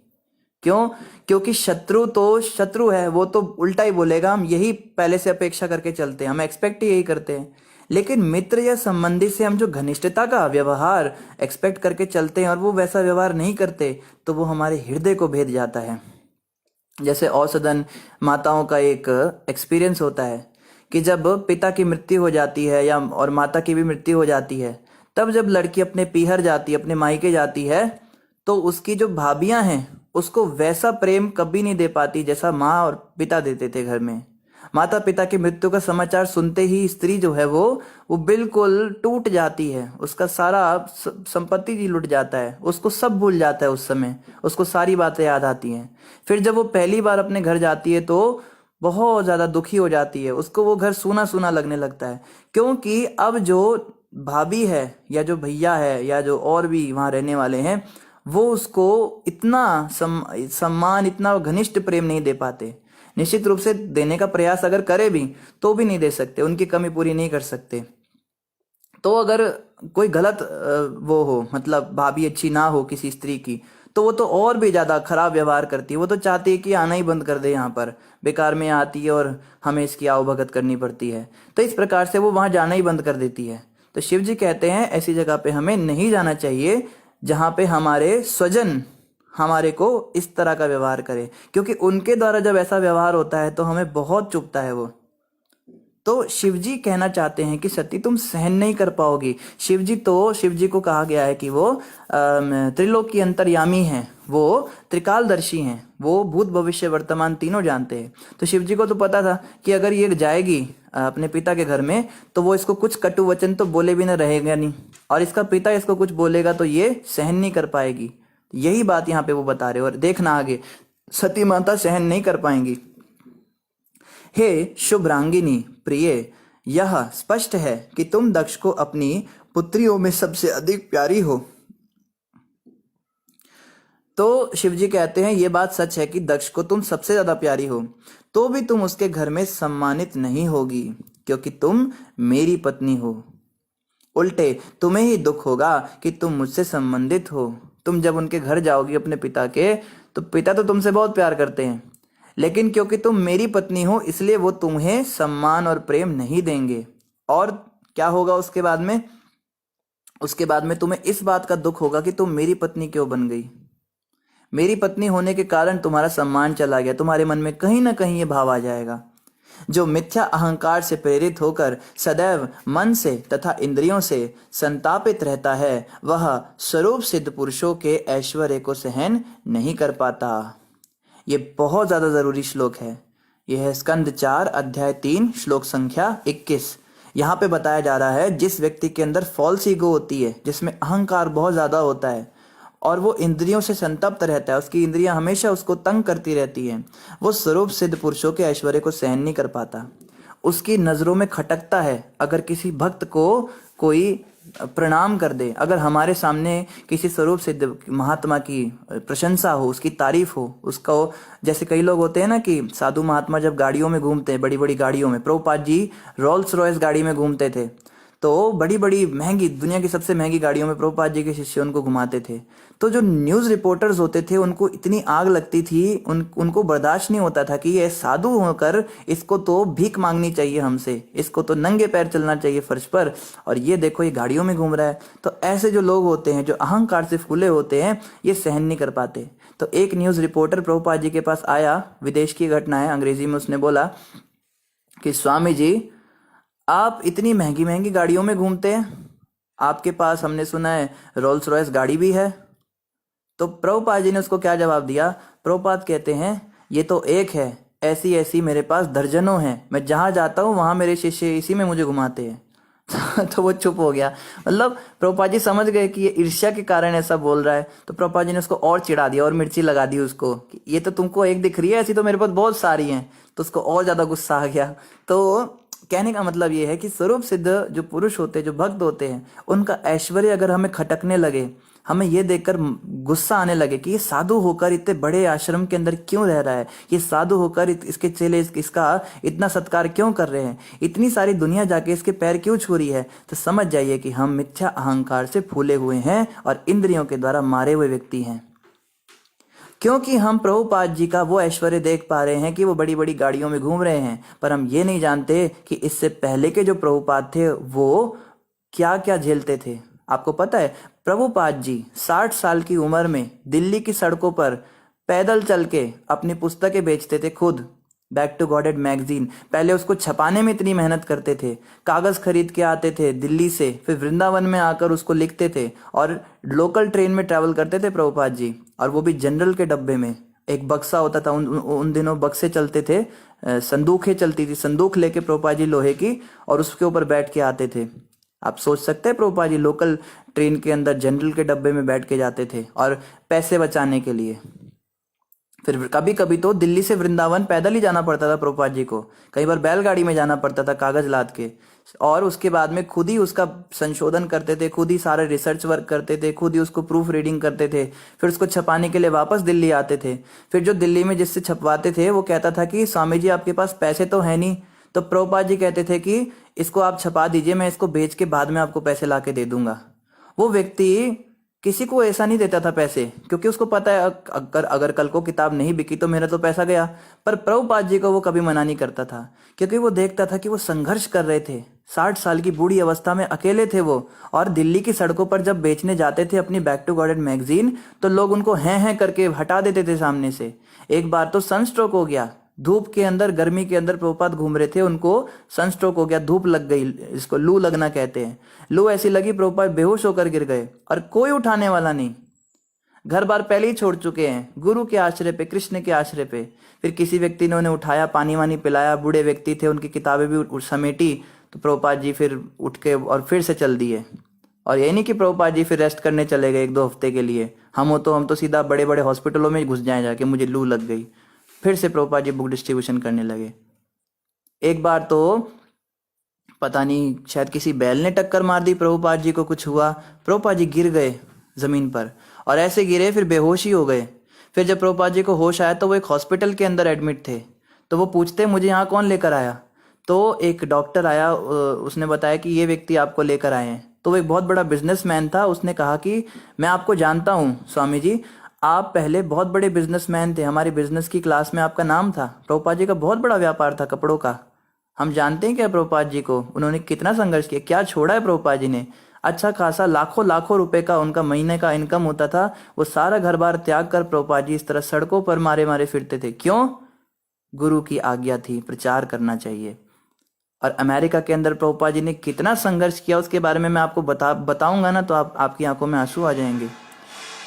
क्यों? क्योंकि शत्रु तो शत्रु है, वो तो उल्टा ही बोलेगा, हम यही पहले से अपेक्षा करके चलते हैं, हम एक्सपेक्ट ही यही करते हैं। लेकिन मित्र या संबंधी से हम जो घनिष्ठता का व्यवहार एक्सपेक्ट करके चलते हैं और वो वैसा व्यवहार नहीं करते तो वो हमारे हृदय को भेद जाता है। जैसे औषधन माताओं का एक एक्सपीरियंस होता है कि जब पिता की मृत्यु हो जाती है या और माता की भी मृत्यु हो जाती है, तब जब लड़की अपने पीहर जाती है, अपने मायके जाती है, तो उसकी जो भाभियां हैं उसको वैसा प्रेम कभी नहीं दे पाती जैसा माँ और पिता देते थे घर में। माता पिता की मृत्यु का समाचार सुनते ही स्त्री जो है वो बिल्कुल टूट जाती है, उसका सारा संपत्ति जी लुट जाता है, उसको सब भूल जाता है, उस समय उसको सारी बातें याद आती हैं। फिर जब वो पहली बार अपने घर जाती है तो बहुत ज्यादा दुखी हो जाती है, उसको वो घर सूना सूना लगने लगता है, क्योंकि अब जो भाभी है या जो भैया है या जो और भी वहां रहने वाले हैं वो उसको इतना सम्मान, इतना घनिष्ठ प्रेम नहीं दे पाते। निश्चित रूप से देने का प्रयास अगर करे भी तो भी नहीं दे सकते, उनकी कमी पूरी नहीं कर सकते। तो अगर कोई गलत वो हो, मतलब भाभी अच्छी ना हो किसी स्त्री की, तो वो तो और भी ज्यादा खराब व्यवहार करती है, वो तो चाहती है कि आना ही बंद कर दे, यहाँ पर बेकार में आती है और हमें इसकी आवभगत करनी पड़ती है। तो इस प्रकार से वो वहां जाना ही बंद कर देती है। तो शिव जी कहते हैं ऐसी जगह पे हमें नहीं जाना चाहिए जहां पे हमारे स्वजन हमारे को इस तरह का व्यवहार करे, क्योंकि उनके द्वारा जब ऐसा व्यवहार होता है तो हमें बहुत चुभता है वो। तो शिवजी कहना चाहते हैं कि सती तुम सहन नहीं कर पाओगी। शिवजी को कहा गया है कि वो त्रिलोकी अंतर्यामी हैं, वो त्रिकालदर्शी हैं, वो भूत भविष्य वर्तमान तीनों जानते हैं। तो शिवजी को तो पता था कि अगर ये जाएगी अपने पिता के घर में तो वो इसको कुछ कटु वचन तो बोले भी ना रहेगा नहीं, और इसका पिता इसको कुछ बोलेगा तो ये सहन नहीं कर पाएगी। यही बात यहाँ पे वो बता रहे, और देखना आगे सती माता सहन नहीं कर पाएंगी। हे शुभ्रांगिनी प्रिय, यह स्पष्ट है कि तुम दक्ष को अपनी पुत्रियों में सबसे अधिक प्यारी हो। तो शिवजी कहते हैं ये बात सच है कि दक्ष को तुम सबसे ज्यादा प्यारी हो, तो भी तुम उसके घर में सम्मानित नहीं होगी क्योंकि तुम मेरी पत्नी हो। उल्टे तुम्हें ही दुख होगा कि तुम मुझसे संबंधित हो। तुम जब उनके घर जाओगी अपने पिता के, तो पिता तो तुमसे बहुत प्यार करते हैं, लेकिन क्योंकि तुम मेरी पत्नी हो इसलिए वो तुम्हें सम्मान और प्रेम नहीं देंगे। और क्या होगा उसके बाद में? उसके बाद में तुम्हें इस बात का दुख होगा कि तुम मेरी पत्नी क्यों बन गई। मेरी पत्नी होने के कारण तुम्हारा सम्मान चला गया, तुम्हारे मन में कहीं ना कहीं ये भाव आ जाएगा। जो मिथ्या अहंकार से प्रेरित होकर सदैव मन से तथा इंद्रियों से संतापित रहता है, वह स्वरूप सिद्ध पुरुषों के ऐश्वर्य को सहन नहीं कर पाता। ये बहुत ज्यादा जरूरी श्लोक है। यह है स्कंद 4 अध्याय 3 श्लोक संख्या 21। यहाँ पे बताया जा रहा है जिस व्यक्ति के अंदर फॉल्स ईगो होती है, जिसमें अहंकार बहुत ज्यादा होता है और वो इंद्रियों से संतप्त रहता है, उसकी इंद्रियां हमेशा उसको तंग करती रहती हैं, वो स्वरूप सिद्ध पुरुषों के ऐश्वर्य को सहन नहीं कर पाता। उसकी नजरों में खटकता है। अगर किसी भक्त को कोई प्रणाम कर दे, अगर हमारे सामने किसी स्वरूप सिद्ध महात्मा की प्रशंसा हो, उसकी तारीफ हो, उसको, जैसे कई लोग होते हैं ना कि साधु महात्मा जब गाड़ियों में घूमते हैं, बड़ी बड़ी गाड़ियों में, प्रभुपाद जी रोल्स रॉयस गाड़ी में घूमते थे, तो बड़ी बड़ी महंगी, दुनिया की सबसे महंगी गाड़ियों में प्रभुपाद जी के शिष्य उनको घुमाते थे। तो जो न्यूज़ रिपोर्टर्स होते थे उनको इतनी आग लगती थी, उनको बर्दाश्त नहीं होता था कि ये साधु होकर इसको तो भीख मांगनी चाहिए हमसे, इसको तो नंगे पैर चलना चाहिए फर्श पर, और ये देखो ये गाड़ियों में घूम रहा है। तो ऐसे जो लोग होते हैं, जो अहंकार से फूले होते हैं, ये सहन नहीं कर पाते। तो एक न्यूज़ रिपोर्टर प्रभुपाद जी के पास आया, विदेश की घटना है, अंग्रेजी में उसने बोला कि स्वामी जी आप इतनी महंगी महंगी गाड़ियों में घूमते हैं, आपके पास हमने सुना है रोल्स रॉयस गाड़ी भी है। तो प्रभुपाद जी ने उसको क्या जवाब दिया? प्रभुपाद कहते हैं ये तो एक है, ऐसी ऐसी मेरे पास दर्जनों हैं, मैं जहां जाता हूं वहां मेरे शिष्य इसी में मुझे घुमाते हैं। तो वो चुप हो गया। मतलब प्रभुपाद जी समझ गए कि ये ईर्ष्या के कारण ऐसा बोल रहा है। तो प्रभुपाद जी ने उसको और चिढ़ा दिया और मिर्ची लगा दी उसको कि ये तो तुमको एक दिख रही है, ऐसी तो मेरे पास बहुत सारी हैं। तो उसको और ज्यादा गुस्सा आ गया। तो कहने का मतलब ये है कि स्वरूप सिद्ध जो पुरुष होते हैं, जो भक्त होते हैं, उनका ऐश्वर्य अगर हमें खटकने लगे, हमें ये देखकर गुस्सा आने लगे कि ये साधु होकर इतने बड़े आश्रम के अंदर क्यों रह रहा है, ये साधु होकर इसके चेले इसका इतना सत्कार क्यों कर रहे हैं, इतनी सारी दुनिया जाके इसके पैर क्यों छू रही है, तो समझ जाइए कि हम मिथ्या अहंकार से फूले हुए हैं और इंद्रियों के द्वारा मारे हुए व्यक्ति हैं। क्योंकि हम प्रभुपाद जी का वो ऐश्वर्य देख पा रहे हैं कि वो बड़ी बड़ी गाड़ियों में घूम रहे हैं, पर हम ये नहीं जानते कि इससे पहले के जो प्रभुपाद थे वो क्या क्या झेलते थे। आपको पता है प्रभुपाद जी 60 साल की उम्र में दिल्ली की सड़कों पर पैदल चल के अपनी पुस्तकें बेचते थे खुद। बैक टू गॉडेड मैगजीन, पहले उसको छपाने में इतनी मेहनत करते थे, कागज खरीद के आते थे दिल्ली से, फिर वृंदावन में आकर उसको लिखते थे और लोकल ट्रेन में ट्रैवल करते थे प्रभुपाद जी, और वो भी जनरल के डब्बे में। एक बक्सा होता था, उन दिनों बक्से चलते थे, संदूकें चलती थी, संदूक लेके प्रभुपाद जी लोहे की, और उसके ऊपर बैठ के आते थे। आप सोच सकते हैं प्रभुपाद जी लोकल ट्रेन के अंदर जनरल के डब्बे में बैठ के जाते थे और पैसे बचाने के लिए। फिर कभी कभी तो दिल्ली से वृंदावन पैदल ही जाना पड़ता था प्रभुपाद जी को, कई बार बैलगाड़ी में जाना पड़ता था कागज लाद के, और उसके बाद में खुद ही उसका संशोधन करते थे, खुद ही सारे रिसर्च वर्क करते थे, खुद ही उसको प्रूफ रीडिंग करते थे, फिर उसको छपाने के लिए वापस दिल्ली आते थे। फिर जो दिल्ली में जिससे छपवाते थे वो कहता था कि स्वामी जी आपके पास पैसे तो है नहीं, तो प्रभुपाद जी कहते थे कि इसको आप छपा दीजिए, मैं इसको बेच के बाद में आपको पैसे ला के दे दूंगा। वो व्यक्ति किसी को ऐसा नहीं देता था पैसे, क्योंकि उसको पता है अगर कल को किताब नहीं बिकी तो मेरा तो पैसा गया। पर प्रभुपाद जी को वो कभी मना नहीं करता था, क्योंकि वो देखता था कि वो संघर्ष कर रहे थे। 60 साल की बूढ़ी अवस्था में अकेले थे वो, और दिल्ली की सड़कों पर जब बेचने जाते थे अपनी बैक टू गॉडेड मैगजीन, तो लोग उनको हैं करके हटा देते थे सामने से। एक बार तो सनस्ट्रोक हो गया, धूप के अंदर, गर्मी के अंदर प्रभुपाद घूम रहे थे, उनको सनस्ट्रोक हो गया, धूप लग गई, इसको लू लगना कहते हैं। लू ऐसी लगी प्रभुपाद बेहोश होकर गिर गए, और कोई उठाने वाला नहीं। घर बार पहले ही छोड़ चुके हैं, गुरु के आश्रय पे, कृष्ण के आश्रय पे। फिर किसी व्यक्ति ने उन्हें उठाया, पानी वानी पिलाया, बूढ़े व्यक्ति थे, उनकी किताबें भी समेटी, तो प्रभुपाद जी फिर उठ के और फिर से चल दिए। और यही नहीं कि प्रभुपाद जी फिर रेस्ट करने चले गए 1-2 हफ्ते के लिए। हम तो सीधा बड़े बड़े हॉस्पिटलों में घुस जाए जाके, मुझे लू लग गई। फिर से प्रभुपाद जी बुक डिस्ट्रीब्यूशन करने लगे। एक बार तो पता नहीं शायद किसी बैल ने टक्कर मार दी प्रभुपाद जी को, कुछ हुआ, प्रभुपाद जी गिर गए जमीन पर, और ऐसे गिरे फिर बेहोश ही हो गए। फिर जब प्रभुपाद जी को होश आया तो वो एक हॉस्पिटल के अंदर एडमिट थे। तो वो पूछते मुझे यहाँ कौन लेकर आया? तो एक डॉक्टर आया, उसने बताया कि ये व्यक्ति आपको लेकर आए हैं। तो वो एक बहुत बड़ा बिजनेसमैन था, उसने कहा कि मैं आपको जानता हूँ स्वामी जी, आप पहले बहुत बड़े बिजनेसमैन थे, हमारी बिजनेस की क्लास में आपका नाम था। प्रभुपाद जी का बहुत बड़ा व्यापार था कपड़ों का, हम जानते हैं क्या प्रभुपाद जी को, उन्होंने कितना संघर्ष किया, क्या छोड़ा है प्रभुपाद जी ने। अच्छा खासा लाखों लाखों रुपए का उनका महीने का इनकम होता था, वो सारा घर बार त्याग कर प्रभुपाद जी इस तरह सड़कों पर मारे मारे फिरते थे। क्यों? गुरु की आज्ञा थी, प्रचार करना चाहिए। और अमेरिका के अंदर प्रभुपाद जी ने कितना संघर्ष किया उसके बारे में मैं आपको बताऊंगा ना तो आपकी आंखों में आंसू आ जाएंगे।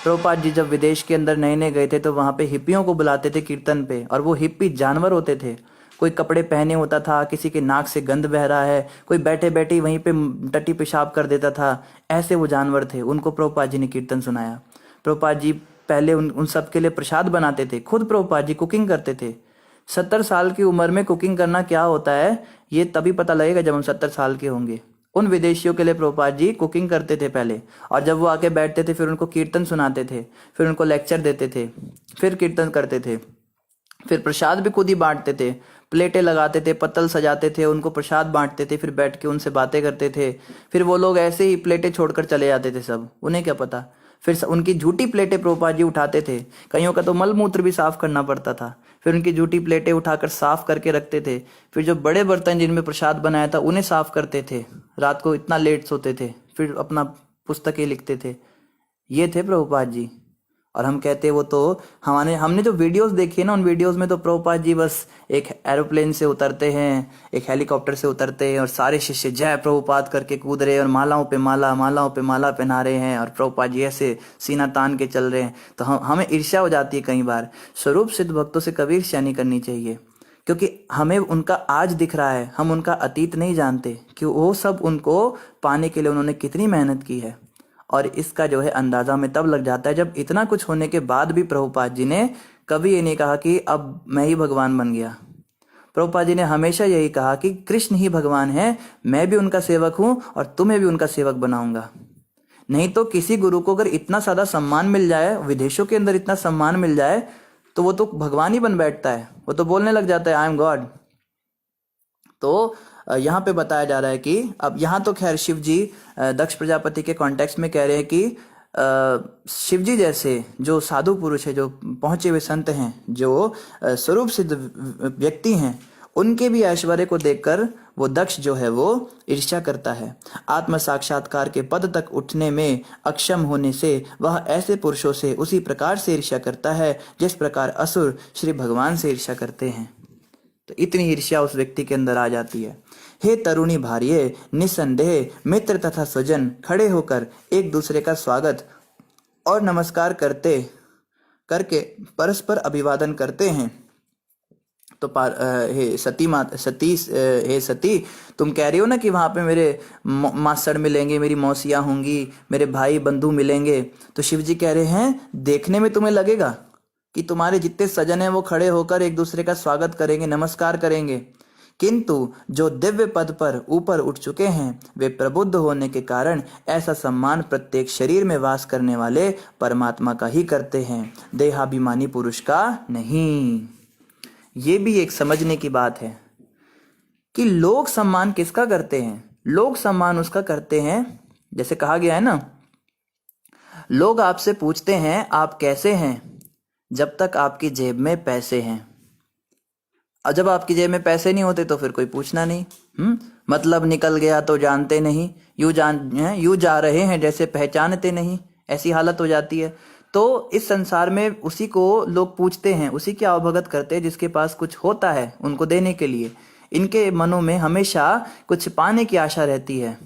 प्रभुपाद जी जब विदेश के अंदर नए नए गए थे तो वहां पे हिप्पियों को बुलाते थे कीर्तन पे, और वो हिप्पी जानवर होते थे। कोई कपड़े पहने होता था, किसी के नाक से गंध बह रहा है, कोई बैठे बैठे ही वहीं पे टट्टी पेशाब कर देता था। ऐसे वो जानवर थे, उनको प्रभुपाद जी ने कीर्तन सुनाया। प्रभुपाद जी पहले उन सब के लिए प्रसाद बनाते थे, खुद प्रभुपाद जी कुकिंग करते थे। 70 साल की उम्र में कुकिंग करना क्या होता है ये तभी पता लगेगा जब हम 70 साल के होंगे। उन विदेशियों के लिए प्रभुपाद जी कुकिंग करते थे पहले, और जब वो आके बैठते थे फिर उनको कीर्तन सुनाते थे, फिर उनको लेक्चर देते थे, फिर कीर्तन करते थे, फिर प्रसाद भी खुद ही बांटते थे। प्लेटें लगाते थे, पत्तल सजाते थे, उनको प्रसाद बांटते थे, फिर बैठ के उनसे बातें करते थे। फिर वो लोग ऐसे ही प्लेटें छोड़कर चले जाते थे सब, उन्हें क्या पता। फिर उनकी झूठी प्लेटें प्रभुपाद जी उठाते थे, कईयों का तो मल मूत्र भी साफ करना पड़ता था। फिर उनकी झूठी प्लेटें उठाकर साफ करके रखते थे। फिर जो बड़े बर्तन जिनमें प्रसाद बनाया था उन्हें साफ करते थे। रात को इतना लेट सोते थे, फिर अपना पुस्तकें लिखते थे। ये थे प्रभुपाद जी। और हम कहते वो तो हमने जो वीडियोस देखी है ना, उन वीडियोस में तो प्रभुपाद जी बस एक एरोप्लेन से उतरते हैं, एक हेलीकॉप्टर से उतरते हैं और सारे शिष्य जय प्रभुपाद करके कूद रहे हैं और मालाओं पे माला पहना रहे हैं और प्रभुपाद जी ऐसे सीना तान के चल रहे हैं। तो हमें ईर्ष्या हो जाती है कई बार। स्वरूप सिद्ध भक्तों से कभी ईर्ष्या नहीं करनी चाहिए, क्योंकि हमें उनका आज दिख रहा है, हम उनका अतीत नहीं जानते कि वो सब उनको पाने के लिए उन्होंने कितनी मेहनत की है। और इसका जो है अंदाजा हमें तब लग जाता है जब इतना कुछ होने के बाद भी प्रभुपाद जी ने कभी ये नहीं कहा कि अब मैं ही भगवान बन गया। प्रभुपाद जी ने हमेशा यही कहा कि कृष्ण ही भगवान है, मैं भी उनका सेवक हूं और तुम्हें भी उनका सेवक बनाऊंगा। नहीं तो किसी गुरु को अगर इतना सादा सम्मान मिल जाए, विदेशों के अंदर इतना सम्मान मिल जाए, तो वो तो भगवान ही बन बैठता है, वो तो बोलने लग जाता है आई एम गॉड। तो यहाँ पे बताया जा रहा है कि अब यहाँ तो खैर शिव जी दक्ष प्रजापति के कॉन्टेक्स्ट में कह रहे हैं कि शिव जी जैसे जो साधु पुरुष है, जो पहुंचे हुए संत हैं, जो स्वरूप सिद्ध व्यक्ति हैं, उनके भी ऐश्वर्य को देखकर वो दक्ष जो है वो ईर्ष्या करता है। आत्म साक्षात्कार के पद तक उठने में अक्षम होने से वह ऐसे पुरुषों से उसी प्रकार से ईर्ष्या करता है जिस प्रकार असुर श्री भगवान से ईर्ष्या करते हैं। तो इतनी ईर्ष्या उस व्यक्ति के अंदर आ जाती है। हे तरुणी भार्ये, निसंदेह मित्र तथा स्वजन खड़े होकर एक दूसरे का स्वागत और नमस्कार करके परस्पर अभिवादन करते हैं। तो हे सती, तुम कह रही हो ना कि वहां पे मेरे मासड़ मिलेंगे, मेरी मौसियां होंगी, मेरे भाई बंधु मिलेंगे। तो शिव जी कह रहे हैं देखने में तुम्हें लगेगा कि तुम्हारे जितने सजन हैं वो खड़े होकर एक दूसरे का स्वागत करेंगे, नमस्कार करेंगे, किंतु जो दिव्य पद पर ऊपर उठ चुके हैं वे प्रबुद्ध होने के कारण ऐसा सम्मान प्रत्येक शरीर में वास करने वाले परमात्मा का ही करते हैं, देहाभिमानी पुरुष का नहीं। ये भी एक समझने की बात है कि लोग सम्मान किसका करते हैं। लोग सम्मान उसका करते हैं, जैसे कहा गया है ना, लोग आपसे पूछते हैं आप कैसे हैं जब तक आपकी जेब में पैसे हैं, और जब आपकी जेब में पैसे नहीं होते तो फिर कोई पूछना नहीं। मतलब निकल गया तो जानते नहीं, यूं जा रहे हैं जैसे पहचानते नहीं, ऐसी हालत हो जाती है। तो इस संसार में उसी को लोग पूछते हैं, उसी की अवभगत करते हैं जिसके पास कुछ होता है उनको देने के लिए। इनके मनों में हमेशा कुछ पाने की आशा रहती है।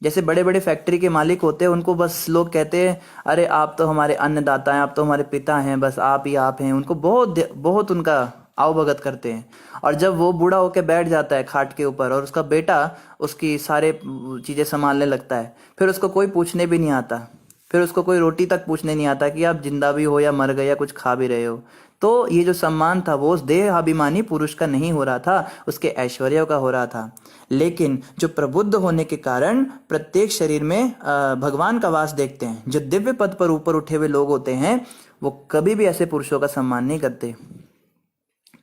जैसे बड़े बड़े फैक्ट्री के मालिक होते हैं, उनको बस लोग कहते हैं अरे आप तो हमारे अन्नदाता हैं, आप तो हमारे पिता हैं, बस आप ही आप हैं। उनको बहुत बहुत उनका आवभगत करते हैं। और जब वो बूढ़ा होकर बैठ जाता है खाट के ऊपर और उसका बेटा उसकी सारे चीजें संभालने लगता है, फिर उसको कोई पूछने भी नहीं आता, फिर उसको कोई रोटी तक पूछने नहीं आता कि आप जिंदा भी हो या मर गए या कुछ खा भी रहे हो। तो ये जो सम्मान था वो उस देहाभिमानी पुरुष का नहीं हो रहा था, उसके ऐश्वर्य का हो रहा था। लेकिन जो प्रबुद्ध होने के कारण प्रत्येक शरीर में भगवान का वास देखते हैं, जो दिव्य पद पर ऊपर उठे हुए लोग होते हैं, वो कभी भी ऐसे पुरुषों का सम्मान नहीं करते।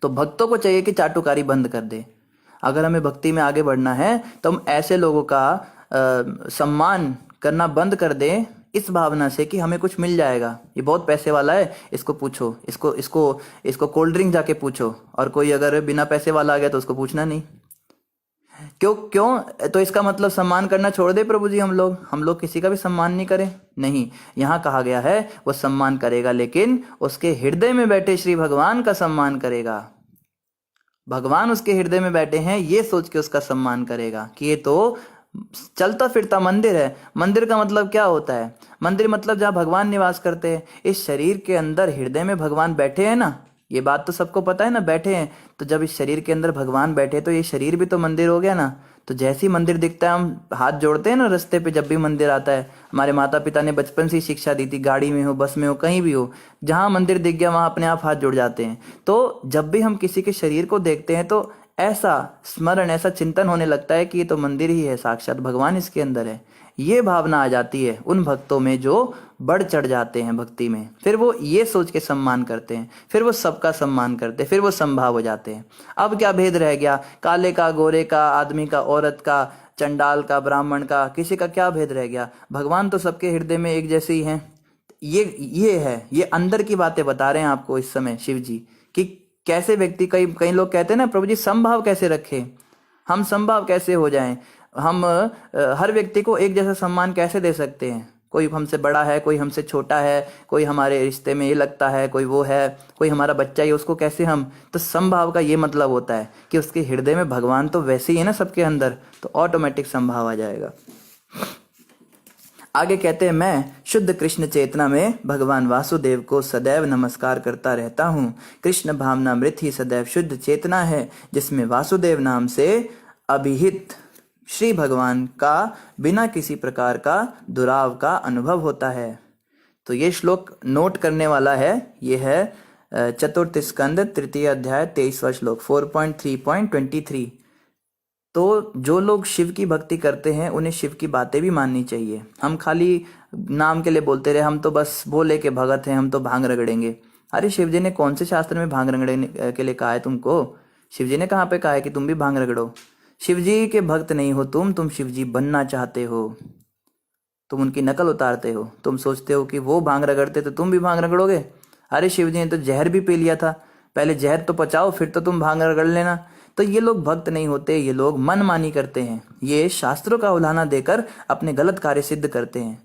तो भक्तों को चाहिए कि चाटुकारी बंद कर दे। अगर हमें भक्ति में आगे बढ़ना है तो हम ऐसे लोगों का सम्मान करना बंद कर दें, इस भावना से कि हमें कुछ मिल जाएगा, ये बहुत पैसे वाला है, इसको पूछो, इसको कोल्ड ड्रिंक जाके पूछो, और कोई अगर बिना पैसे वाला आ गया तो उसको पूछना नहीं। क्यों क्यों? तो इसका मतलब सम्मान करना छोड़ दे प्रभु जी, हम लोग किसी का भी सम्मान नहीं करें? नहीं, यहाँ कहा गया है वो सम्मान करेगा, लेकिन उसके हृदय में बैठे श्री भगवान का सम्मान करेगा। भगवान उसके हृदय में बैठे हैं ये सोच के उसका सम्मान करेगा कि ये तो चलता फिरता मंदिर है। मंदिर का मतलब क्या होता है? मंदिर मतलब जहाँ भगवान निवास करते हैं। इस शरीर के अंदर हृदय में भगवान बैठे हैं ना, ये बात तो सबको पता है ना, बैठे हैं। तो जब इस शरीर के अंदर भगवान बैठे तो ये शरीर भी तो मंदिर हो गया ना। तो जैसे ही मंदिर दिखता है हम हाथ जोड़ते हैं ना रास्ते पे, जब भी मंदिर आता है। हमारे माता पिता ने बचपन से ही शिक्षा दी थी, गाड़ी में हो, बस में हो, कहीं भी हो, जहाँ मंदिर दिख गया वहाँ अपने आप हाथ जुड़ जाते हैं। तो जब भी हम किसी के शरीर को देखते हैं तो ऐसा स्मरण, ऐसा चिंतन होने लगता है कि ये तो मंदिर ही है, साक्षात भगवान इसके अंदर है। ये भावना आ जाती है उन भक्तों में जो बढ़ चढ़ जाते हैं भक्ति में। फिर वो ये सोच के सम्मान करते हैं, फिर वो सबका सम्मान करते हैं, फिर वो समभाव हो जाते हैं। अब क्या भेद रह गया? काले का, गोरे का, आदमी का, औरत का, चंडाल का, ब्राह्मण का, किसी का क्या भेद रह गया? भगवान तो सबके हृदय में एक जैसे ही हैं। ये है, ये अंदर की बातें बता रहे हैं आपको इस समय शिव जी, कि कैसे व्यक्ति, कई कई लोग कहते हैं ना प्रभु जी समभाव कैसे रखें, हम समभाव कैसे हो जाएं, हम हर व्यक्ति को एक जैसा सम्मान कैसे दे सकते हैं? कोई हमसे बड़ा है, कोई हमसे छोटा है, कोई हमारे रिश्ते में ये लगता है, कोई वो है, कोई हमारा बच्चा ही, उसको कैसे हम? तो समभाव का ये मतलब होता है कि उसके हृदय में भगवान तो वैसे ही है ना सबके अंदर, तो ऑटोमेटिक समभाव आ जाएगा। आगे कहते हैं, मैं शुद्ध कृष्ण चेतना में भगवान वासुदेव को सदैव नमस्कार करता रहता हूँ। कृष्ण भावनामृत ही सदैव शुद्ध चेतना है, जिसमें वासुदेव नाम से अभिहित श्री भगवान का बिना किसी प्रकार का दुराव का अनुभव होता है। तो ये श्लोक नोट करने वाला है। ये है चतुर्थ स्कंद तृतीय अध्याय 23वां श्लोक 4.3.23। तो जो लोग शिव की भक्ति करते हैं उन्हें शिव की बातें भी माननी चाहिए। हम खाली नाम के लिए बोलते रहे, हम तो बस बोले के भगत हैं, हम तो भांग रगड़ेंगे। अरे शिव जी ने कौन से शास्त्र में भांग रगड़ने के लिए कहा है तुमको? शिव जी ने कहाँ पे कहा है कि तुम भी भांग रगड़ो? शिव जी के भक्त नहीं हो तुम शिव जी बनना चाहते हो, तुम उनकी नकल उतारते हो। तुम सोचते हो कि वो भांग रगड़ते तो तुम भी भांग रगड़ोगे। अरे शिव जी ने तो जहर भी पी लिया था, पहले जहर तो पचाओ फिर तो तुम भांग रगड़ लेना। तो ये लोग भक्त नहीं होते, ये लोग मनमानी करते हैं, ये शास्त्रों का उल्हाना देकर अपने गलत कार्य सिद्ध करते हैं।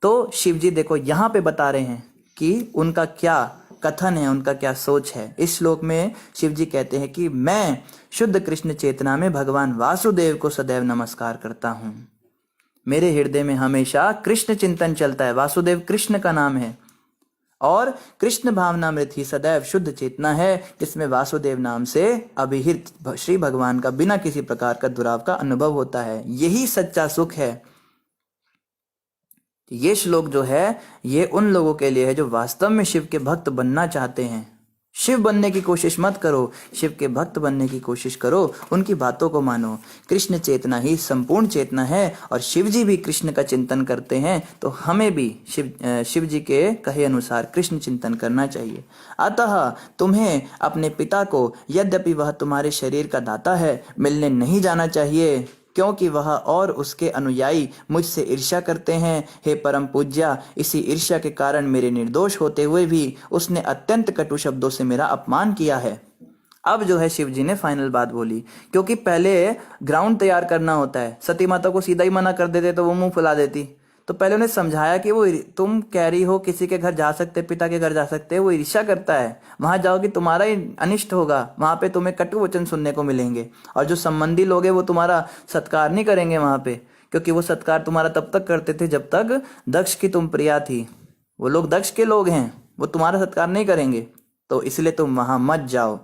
तो शिव जी देखो यहाँ पे बता रहे हैं कि उनका क्या कथन है, उनका क्या सोच है। इस श्लोक में शिव जी कहते हैं कि मैं शुद्ध कृष्ण चेतना में भगवान वासुदेव को सदैव नमस्कार करता हूँ। मेरे हृदय में हमेशा कृष्ण चिंतन चलता है। वासुदेव कृष्ण का नाम है, और कृष्ण भावनामृत ही सदैव शुद्ध चेतना है, जिसमें वासुदेव नाम से अभिहित श्री भगवान का बिना किसी प्रकार का दुराव का अनुभव होता है। यही सच्चा सुख है। ये श्लोक जो है ये उन लोगों के लिए है जो वास्तव में शिव के भक्त बनना चाहते हैं। शिव बनने की कोशिश मत करो, शिव के भक्त बनने की कोशिश करो, उनकी बातों को मानो। कृष्ण चेतना ही संपूर्ण चेतना है, और शिव जी भी कृष्ण का चिंतन करते हैं, तो हमें भी शिव जी के कहे अनुसार कृष्ण चिंतन करना चाहिए। अतः तुम्हें अपने पिता को, यद्यपि वह तुम्हारे शरीर का दाता है, मिलने नहीं जाना चाहिए, क्योंकि वह और उसके अनुयायी मुझसे ईर्ष्या करते हैं। हे परम पूज्या, इसी ईर्ष्या के कारण मेरे निर्दोष होते हुए भी उसने अत्यंत कटु शब्दों से मेरा अपमान किया है। अब जो है शिव जी ने फाइनल बात बोली, क्योंकि पहले ग्राउंड तैयार करना होता है। सती माता को सीधा ही मना कर देते तो वो मुंह फुला देती। तो पहले उन्हें समझाया कि वो, तुम कह रही हो किसी के घर जा सकते, पिता के घर जा सकते, वो ईर्ष्या करता है, वहां जाओगे तुम्हारा ही अनिष्ट होगा, वहां पे तुम्हें कटु वचन सुनने को मिलेंगे, और जो संबंधी लोग हैं वो तुम्हारा सत्कार नहीं करेंगे वहां पे, क्योंकि वो सत्कार तुम्हारा तब तक करते थे जब तक दक्ष की तुम प्रिया थी। वो लोग दक्ष के लोग हैं, वो तुम्हारा सत्कार नहीं करेंगे, तो इसलिए तुम वहां मत जाओ।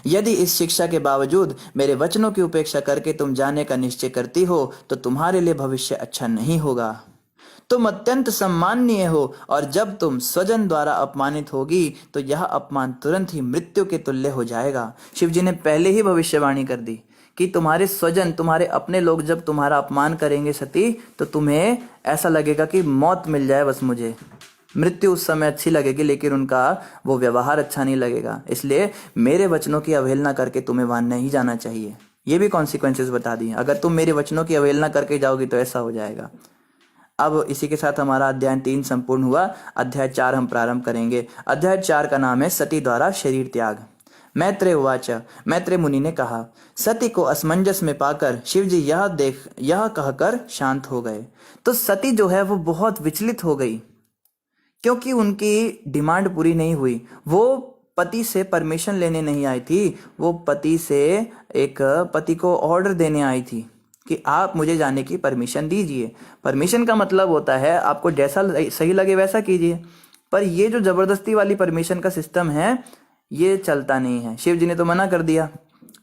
यदि इस शिक्षा के बावजूद मेरे वचनों की उपेक्षा करके तुम जाने का निश्चय करती हो तो तुम्हारे लिए भविष्य अच्छा नहीं होगा। तुम अत्यंत सम्माननीय हो, और जब तुम स्वजन द्वारा अपमानित होगी तो यह अपमान तुरंत ही मृत्यु के तुल्य हो जाएगा। शिव जी ने पहले ही भविष्यवाणी कर दी कि तुम्हारे स्वजन, तुम्हारे अपने लोग जब तुम्हारा अपमान करेंगे सती, तो तुम्हें ऐसा लगेगा कि मौत मिल जाए बस मुझे। मृत्यु उस समय अच्छी लगेगी, लेकिन उनका वो व्यवहार अच्छा नहीं लगेगा। इसलिए मेरे वचनों की अवहेलना करके तुम्हें वहां नहीं जाना चाहिए। ये भी कॉन्सिक्वेंसेस बता दिए, अगर तुम मेरे वचनों की अवहेलना करके जाओगी तो ऐसा हो जाएगा। अब इसी के साथ हमारा अध्याय 3 संपूर्ण हुआ। अध्याय 4 हम प्रारंभ करेंगे। अध्याय 4 का नाम है सती द्वारा शरीर त्याग। मैत्रेय उवाच, मैत्रेय मुनि ने कहा। सती को असमंजस में पाकर शिव जी यह कहकर शांत हो गए। तो सती जो है वो बहुत विचलित हो गई, क्योंकि उनकी डिमांड पूरी नहीं हुई। वो पति से परमिशन लेने नहीं आई थी, वो पति को ऑर्डर देने आई थी कि आप मुझे जाने की परमिशन दीजिए। परमिशन का मतलब होता है आपको जैसा सही लगे वैसा कीजिए, पर ये जो जबरदस्ती वाली परमिशन का सिस्टम है ये चलता नहीं है। शिव जी ने तो मना कर दिया,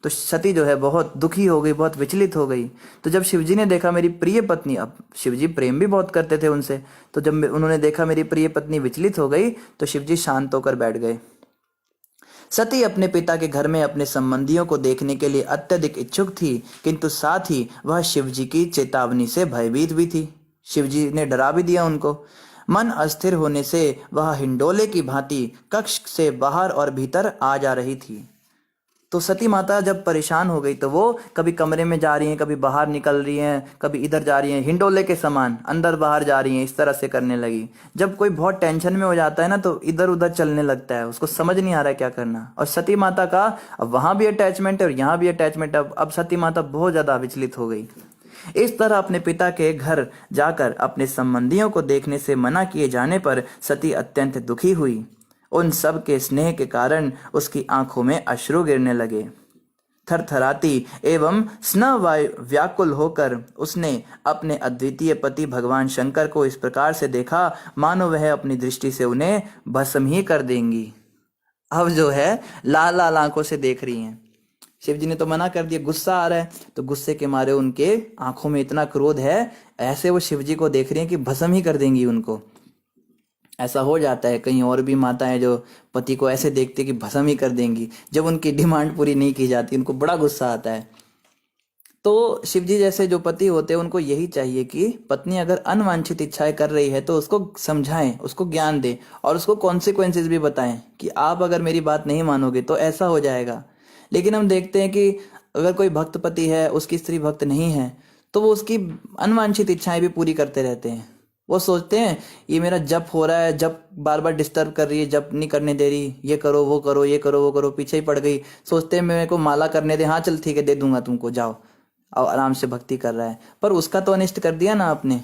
तो सती जो है बहुत दुखी हो गई, बहुत विचलित हो गई। तो जब शिवजी ने देखा मेरी प्रिय पत्नी, अब शिवजी प्रेम भी बहुत करते थे उनसे, तो जब उन्होंने देखा मेरी प्रिय पत्नी विचलित हो गई तो शिवजी शांत होकर बैठ गए। सती अपने पिता के घर में अपने संबंधियों को देखने के लिए अत्यधिक इच्छुक थी, किंतु साथ ही वह शिवजी की चेतावनी से भयभीत भी थी। शिवजी ने डरा भी दिया उनको। मन अस्थिर होने से वह हिंडोले की भांति कक्ष से बाहर और भीतर आ जा रही थी। तो सती माता जब परेशान हो गई तो वो कभी कमरे में जा रही हैं, कभी बाहर निकल रही हैं, कभी इधर जा रही हैं, हिंडोले के समान अंदर बाहर जा रही हैं, इस तरह से करने लगी। जब कोई बहुत टेंशन में हो जाता है ना तो इधर उधर चलने लगता है, उसको समझ नहीं आ रहा है क्या करना। और सती माता का अब वहां भी अटैचमेंट है और यहाँ भी अटैचमेंट है। अब सती माता बहुत ज्यादा विचलित हो गई। इस तरह अपने पिता के घर जाकर अपने संबंधियों को देखने से मना किए जाने पर सती अत्यंत दुखी हुई। उन सब के स्नेह के कारण उसकी आंखों में अश्रु गिरने लगे। थरथराती एवं स्न व्याकुल होकर उसने अपने अद्वितीय पति भगवान शंकर को इस प्रकार से देखा मानो वह अपनी दृष्टि से उन्हें भस्म ही कर देंगी। अब जो है लाल लाल आंखों से देख रही हैं। शिव जी ने तो मना कर दिया, गुस्सा आ रहा है, तो गुस्से के मारे उनके आंखों में इतना क्रोध है, ऐसे वो शिव जी को देख रही हैं कि भस्म ही कर देंगी उनको। ऐसा हो जाता है, कहीं और भी माताएं जो पति को ऐसे देखते कि भस्म ही कर देंगी, जब उनकी डिमांड पूरी नहीं की जाती उनको बड़ा गुस्सा आता है। तो शिव जी जैसे जो पति होते हैं उनको यही चाहिए कि पत्नी अगर अनवांछित इच्छाएं कर रही है तो उसको समझाएं, उसको ज्ञान दें और उसको कॉन्सिक्वेंसेस भी बताएं कि आप अगर मेरी बात नहीं मानोगे तो ऐसा हो जाएगा। लेकिन हम देखते हैं कि अगर कोई भक्त पति है, उसकी स्त्री भक्त नहीं है, तो वो उसकी अनवांछित इच्छाएं भी पूरी करते रहते हैं। वो सोचते हैं ये मेरा जप हो रहा है, जप बार बार डिस्टर्ब कर रही है, जप नहीं करने दे रही, ये करो वो करो, ये करो वो करो, पीछे ही पड़ गई। सोचते हैं मेरे को माला करने दे, हाँ चल ठीक है दे दूंगा तुमको, जाओ और आराम से भक्ति कर रहा है, पर उसका तो अनिष्ट कर दिया ना आपने।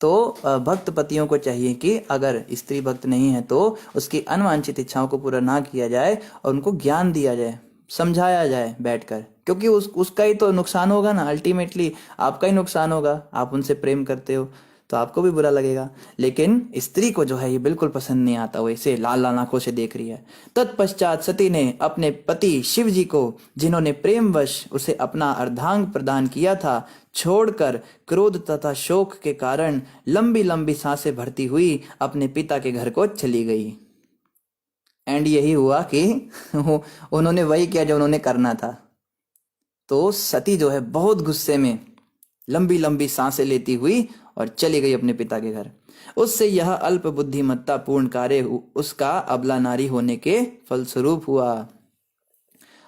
तो भक्त पतियों को चाहिए कि अगर स्त्री भक्त नहीं है तो उसकी अनवांछित इच्छाओं को पूरा ना किया जाए और उनको ज्ञान दिया जाए, समझाया जाए बैठकर, क्योंकि उसका ही तो नुकसान होगा ना, अल्टीमेटली आपका ही नुकसान होगा। आप उनसे प्रेम करते हो तो आपको भी बुरा लगेगा, लेकिन स्त्री को जो है ये बिल्कुल पसंद नहीं आता, वो इसे लाल लाल आंखों से देख रही है। तत्पश्चात सती ने अपने पति शिव जी को, जिन्होंने प्रेमवश उसे अपना अर्धांग प्रदान किया था, छोड़कर क्रोध तथा शोक के कारण लंबी लंबी सांसें भरती हुई अपने पिता के घर को चली गई। एंड यही हुआ कि उन्होंने वही किया जो उन्होंने करना था। तो सती जो है बहुत गुस्से में लंबी लंबी सांसें लेती हुई और चली गई अपने पिता के घर। उससे यह अल्प बुद्धिमत्ता पूर्ण कार्य उसका अबला नारी होने के फलस्वरूप हुआ।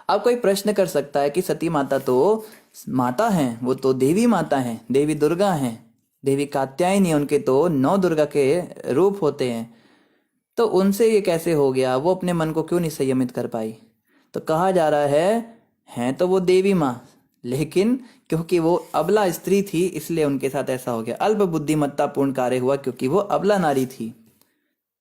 अब कोई प्रश्न कर सकता है कि सती माता तो माता हैं, वो तो देवी माता हैं, देवी दुर्गा हैं, देवी कात्यायनी, उनके तो 9 दुर्गा के रूप होते हैं, तो उनसे ये कैसे हो गया, वो अपने मन को क्यों नहीं संयमित कर पाई। तो कहा जा रहा है तो वो देवी माँ, लेकिन क्योंकि वो अबला स्त्री थी इसलिए उनके साथ ऐसा हो गया। अल्प बुद्धिमत्ता पूर्ण कार्य हुआ क्योंकि वो अबला नारी थी।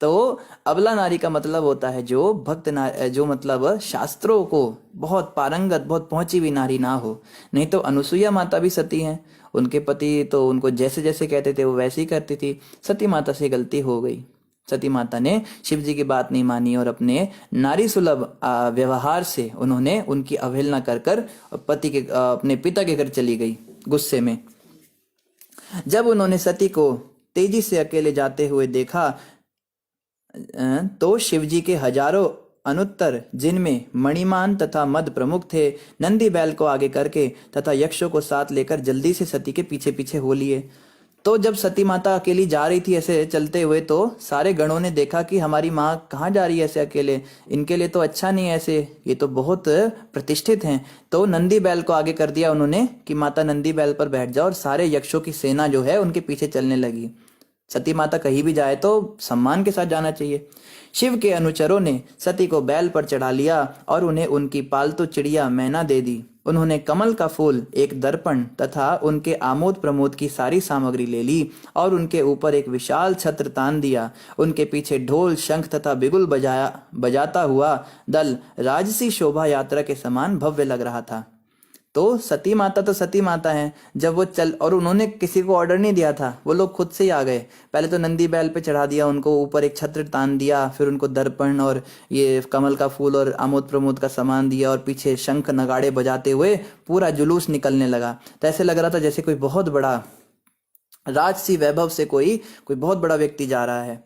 तो अबला नारी का मतलब होता है जो भक्त जो मतलब शास्त्रों को बहुत पारंगत, बहुत पहुंची हुई नारी ना हो। नहीं तो अनुसुईया माता भी सती हैं, उनके पति तो उनको जैसे जैसे कहते थे वो वैसे ही करती थी। सती माता से गलती हो गई, सती माता ने शिव जी की बात नहीं मानी और अपने नारी सुलभ व्यवहार से उन्होंने उनकी अवहेलना कर अपने पिता के घर चली गई गुस्से में। जब उन्होंने सती को तेजी से अकेले जाते हुए देखा तो शिवजी के हजारों अनुत्तर, जिनमें मणिमान तथा मद प्रमुख थे, नंदी बैल को आगे करके तथा यक्षों को साथ लेकर जल्दी से सती के पीछे पीछे हो लिए। तो जब सती माता अकेली जा रही थी ऐसे चलते हुए, तो सारे गणों ने देखा कि हमारी माँ कहाँ जा रही है ऐसे अकेले, इनके लिए तो अच्छा नहीं है ऐसे, ये तो बहुत प्रतिष्ठित हैं। तो नंदी बैल को आगे कर दिया उन्होंने कि माता नंदी बैल पर बैठ जाओ, और सारे यक्षों की सेना जो है उनके पीछे चलने लगी। सती माता कहीं भी जाए तो सम्मान के साथ जाना चाहिए। शिव के अनुचरों ने सती को बैल पर चढ़ा लिया और उन्हें उनकी पालतू चिड़िया मैना दे दी। उन्होंने कमल का फूल, एक दर्पण तथा उनके आमोद प्रमोद की सारी सामग्री ले ली और उनके ऊपर एक विशाल छत्र तान दिया। उनके पीछे ढोल, शंख तथा बिगुल बजाता हुआ दल राजसी शोभा यात्रा के समान भव्य लग रहा था। तो सती माता है। जब वो चल, और उन्होंने किसी को ऑर्डर नहीं दिया था, वो लोग खुद से ही आ गए। पहले तो नंदी बैल पे चढ़ा दिया, उनको ऊपर एक छत्र तान दिया, फिर उनको दर्पण और ये कमल का फूल और आमोद प्रमोद का सामान दिया, और पीछे शंख नगाड़े बजाते हुए पूरा जुलूस निकलने लगा। तो ऐसे लग रहा था जैसे कोई बहुत बड़ा राजसी वैभव से कोई बहुत बड़ा व्यक्ति जा रहा है।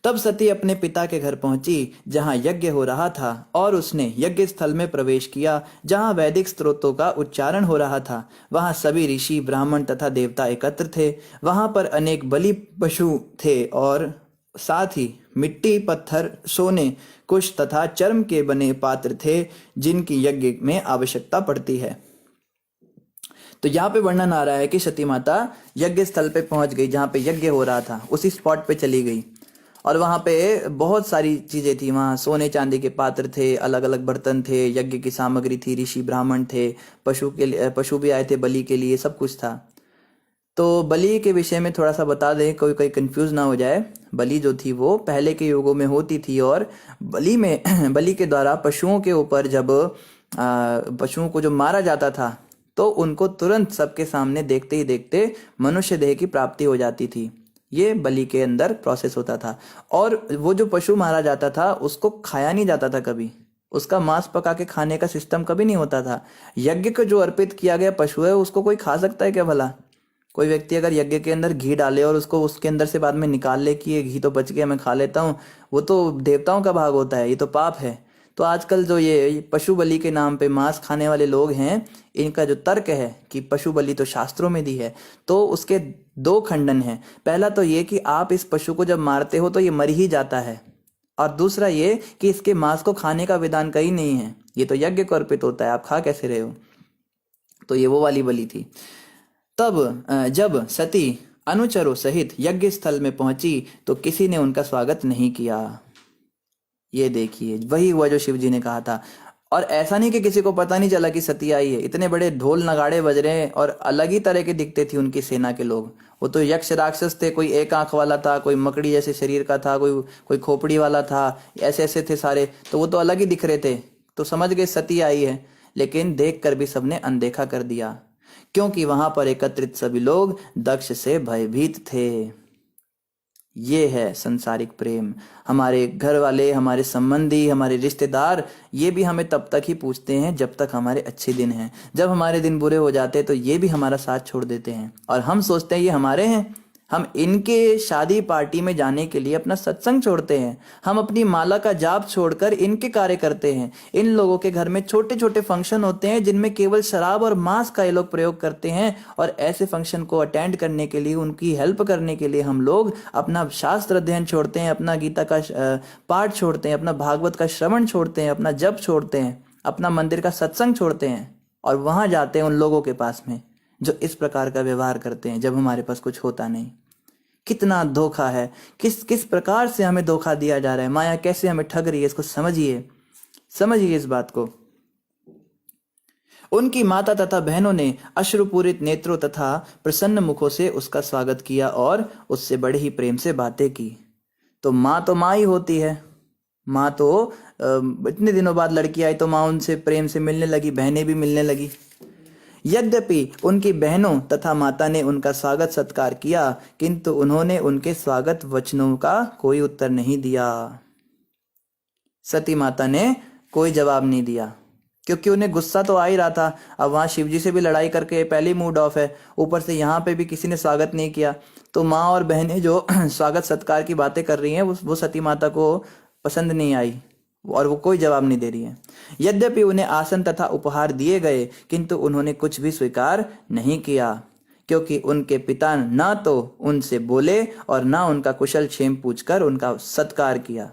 तब सती अपने पिता के घर पहुंची जहां यज्ञ हो रहा था, और उसने यज्ञ स्थल में प्रवेश किया जहां वैदिक स्तोत्रों का उच्चारण हो रहा था। वहां सभी ऋषि, ब्राह्मण तथा देवता एकत्र थे। वहां पर अनेक बलि पशु थे और साथ ही मिट्टी, पत्थर, सोने, कुश तथा चर्म के बने पात्र थे जिनकी यज्ञ में आवश्यकता पड़ती है। तो यहाँ पे वर्णन आ रहा है कि सती माता यज्ञ स्थल पे पहुंच गई, जहाँ पे यज्ञ हो रहा था उसी स्पॉट पे चली गई, और वहां पे बहुत सारी चीजें थी। वहां सोने चांदी के पात्र थे, अलग अलग बर्तन थे, यज्ञ की सामग्री थी, ऋषि ब्राह्मण थे, पशु भी आए थे बलि के लिए, सब कुछ था। तो बलि के विषय में थोड़ा सा बता दें, कोई कोई कंफ्यूज ना हो जाए। बलि जो थी वो पहले के युगों में होती थी, और बलि के द्वारा पशुओं के ऊपर जब पशुओं को जो मारा जाता था तो उनको तुरंत सबके सामने देखते ही देखते मनुष्य देह की प्राप्ति हो जाती थी। ये बलि के अंदर प्रोसेस होता था। और वो जो पशु मारा जाता था उसको खाया नहीं जाता था कभी, उसका मांस पका के खाने का सिस्टम कभी नहीं होता था। यज्ञ को जो अर्पित किया गया पशु है उसको कोई खा सकता है क्या भला? कोई व्यक्ति अगर यज्ञ के अंदर घी डाले और उसको उसके अंदर से बाद में निकाल ले कि ये घी तो बच गया, मैं खा लेता हूँ, वो तो देवताओं का भाग होता है, ये तो पाप है। तो आजकल जो ये पशु बलि के नाम पे मांस खाने वाले लोग हैं, इनका जो तर्क है कि पशु बलि तो शास्त्रों में दी है, तो उसके दो खंडन हैं। पहला तो ये कि आप इस पशु को जब मारते हो तो ये मर ही जाता है, और दूसरा ये कि इसके मांस को खाने का विधान कहीं नहीं है, ये तो यज्ञ को अर्पित होता है, आप खा कैसे रहे हो? तो ये वो वाली बलि थी। तब जब सती अनुचरों सहित यज्ञ स्थल में पहुंची तो किसी ने उनका स्वागत नहीं किया। ये देखिए, वही हुआ जो शिव जी ने कहा था। और ऐसा नहीं कि किसी को पता नहीं चला कि सती आई है, इतने बड़े ढोल नगाड़े बज रहे हैं, और अलग ही तरह के दिखते थे उनकी सेना के लोग। वो तो यक्ष राक्षस थे, कोई एक आंख वाला था, कोई मकड़ी जैसे शरीर का था, कोई खोपड़ी वाला था, ऐसे ऐसे थे सारे, तो वो तो अलग ही दिख रहे थे। तो समझ गए सती आई है, लेकिन देख कर भी सबने अनदेखा कर दिया, क्योंकि वहां पर एकत्रित सभी लोग दक्ष से भयभीत थे। ये है संसारिक प्रेम। हमारे घर वाले, हमारे संबंधी, हमारे रिश्तेदार, ये भी हमें तब तक ही पूछते हैं जब तक हमारे अच्छे दिन हैं। जब हमारे दिन बुरे हो जाते हैं तो ये भी हमारा साथ छोड़ देते हैं, और हम सोचते हैं ये हमारे हैं। हम इनके शादी पार्टी में जाने के लिए अपना सत्संग छोड़ते हैं, हम अपनी माला का जाप छोड़कर इनके कार्य करते हैं। इन लोगों के घर में छोटे छोटे फंक्शन होते हैं जिनमें केवल शराब और मांस का ये लोग प्रयोग करते हैं, और ऐसे फंक्शन को अटेंड करने के लिए, उनकी हेल्प करने के लिए हम लोग अपना शास्त्र अध्ययन छोड़ते हैं, अपना गीता का पाठ छोड़ते हैं, अपना भागवत का श्रवण छोड़ते हैं, अपना जप छोड़ते हैं, अपना मंदिर का सत्संग छोड़ते हैं, और वहां जाते हैं उन लोगों के पास में जो इस प्रकार का व्यवहार करते हैं जब हमारे पास कुछ होता नहीं। कितना धोखा है, किस किस प्रकार से हमें धोखा दिया जा रहा है, माया कैसे हमें ठग रही है, इसको समझिए इस बात को। उनकी माता तथा बहनों ने अश्रुपूरित नेत्रों तथा प्रसन्न मुखों से उसका स्वागत किया और उससे बड़े ही प्रेम से बातें की। तो माँ ही होती है। माँ तो इतने दिनों बाद लड़की आई तो माँ उनसे प्रेम से मिलने लगी, बहनें भी मिलने लगी। यद्यपि उनकी बहनों तथा माता ने उनका स्वागत सत्कार किया, किंतु उन्होंने उनके स्वागत वचनों का कोई उत्तर नहीं दिया। सती माता ने कोई जवाब नहीं दिया, क्योंकि उन्हें गुस्सा तो आ ही रहा था। अब वहां शिवजी से भी लड़ाई करके पहले मूड ऑफ है, ऊपर से यहाँ पे भी किसी ने स्वागत नहीं किया। तो माँ और बहनें जो स्वागत सत्कार की बातें कर रही हैं वो सती माता को पसंद नहीं आई, और वो कोई जवाब नहीं दे रही है। यद्यपि उन्हें आसन तथा उपहार दिए गए, किंतु उन्होंने कुछ भी स्वीकार नहीं किया, क्योंकि उनके पिता ना तो उनसे बोले और ना उनका कुशल क्षेम पूछकर उनका सत्कार किया।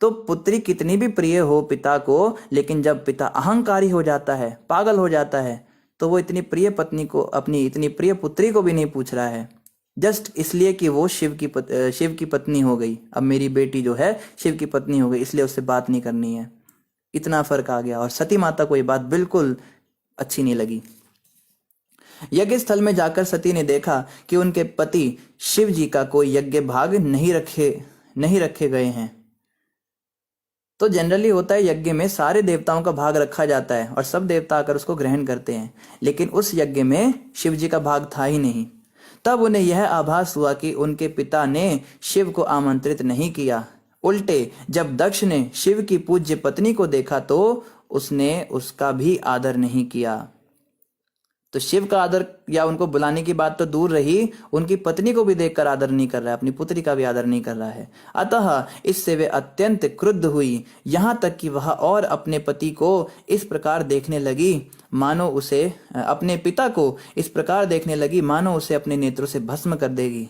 तो पुत्री कितनी भी प्रिय हो पिता को, लेकिन जब पिता अहंकारी हो जाता है, पागल हो जाता है, तो वो इतनी प्रिय पत्नी को, अपनी इतनी प्रिय पुत्री को भी नहीं पूछ रहा है। जस्ट इसलिए कि वो शिव की पत्नी हो गई। अब मेरी बेटी जो है शिव की पत्नी हो गई, इसलिए उससे बात नहीं करनी है। इतना फर्क आ गया। और सती माता को ये बात बिल्कुल अच्छी नहीं लगी। यज्ञ स्थल में जाकर सती ने देखा कि उनके पति शिव जी का कोई यज्ञ भाग नहीं रखे गए हैं। तो जनरली होता है यज्ञ में सारे देवताओं का भाग रखा जाता है और सब देवता आकर उसको ग्रहण करते हैं, लेकिन उस यज्ञ में शिव जी का भाग था ही नहीं। तब उन्हें यह आभास हुआ कि उनके पिता ने शिव को आमंत्रित नहीं किया। उल्टे जब दक्ष ने शिव की पूज्य पत्नी को देखा तो उसने उसका भी आदर नहीं किया। तो शिव का आदर या उनको बुलाने की बात तो दूर रही, उनकी पत्नी को भी देखकर आदर नहीं कर रहा है, अपनी पुत्री का भी आदर नहीं कर रहा है। अतः इससे वे अत्यंत क्रुद्ध हुई, यहाँ तक कि वह और अपने पति को इस प्रकार देखने लगी मानो उसे अपने पिता को इस प्रकार देखने लगी मानो उसे अपने नेत्रों से भस्म कर देगी।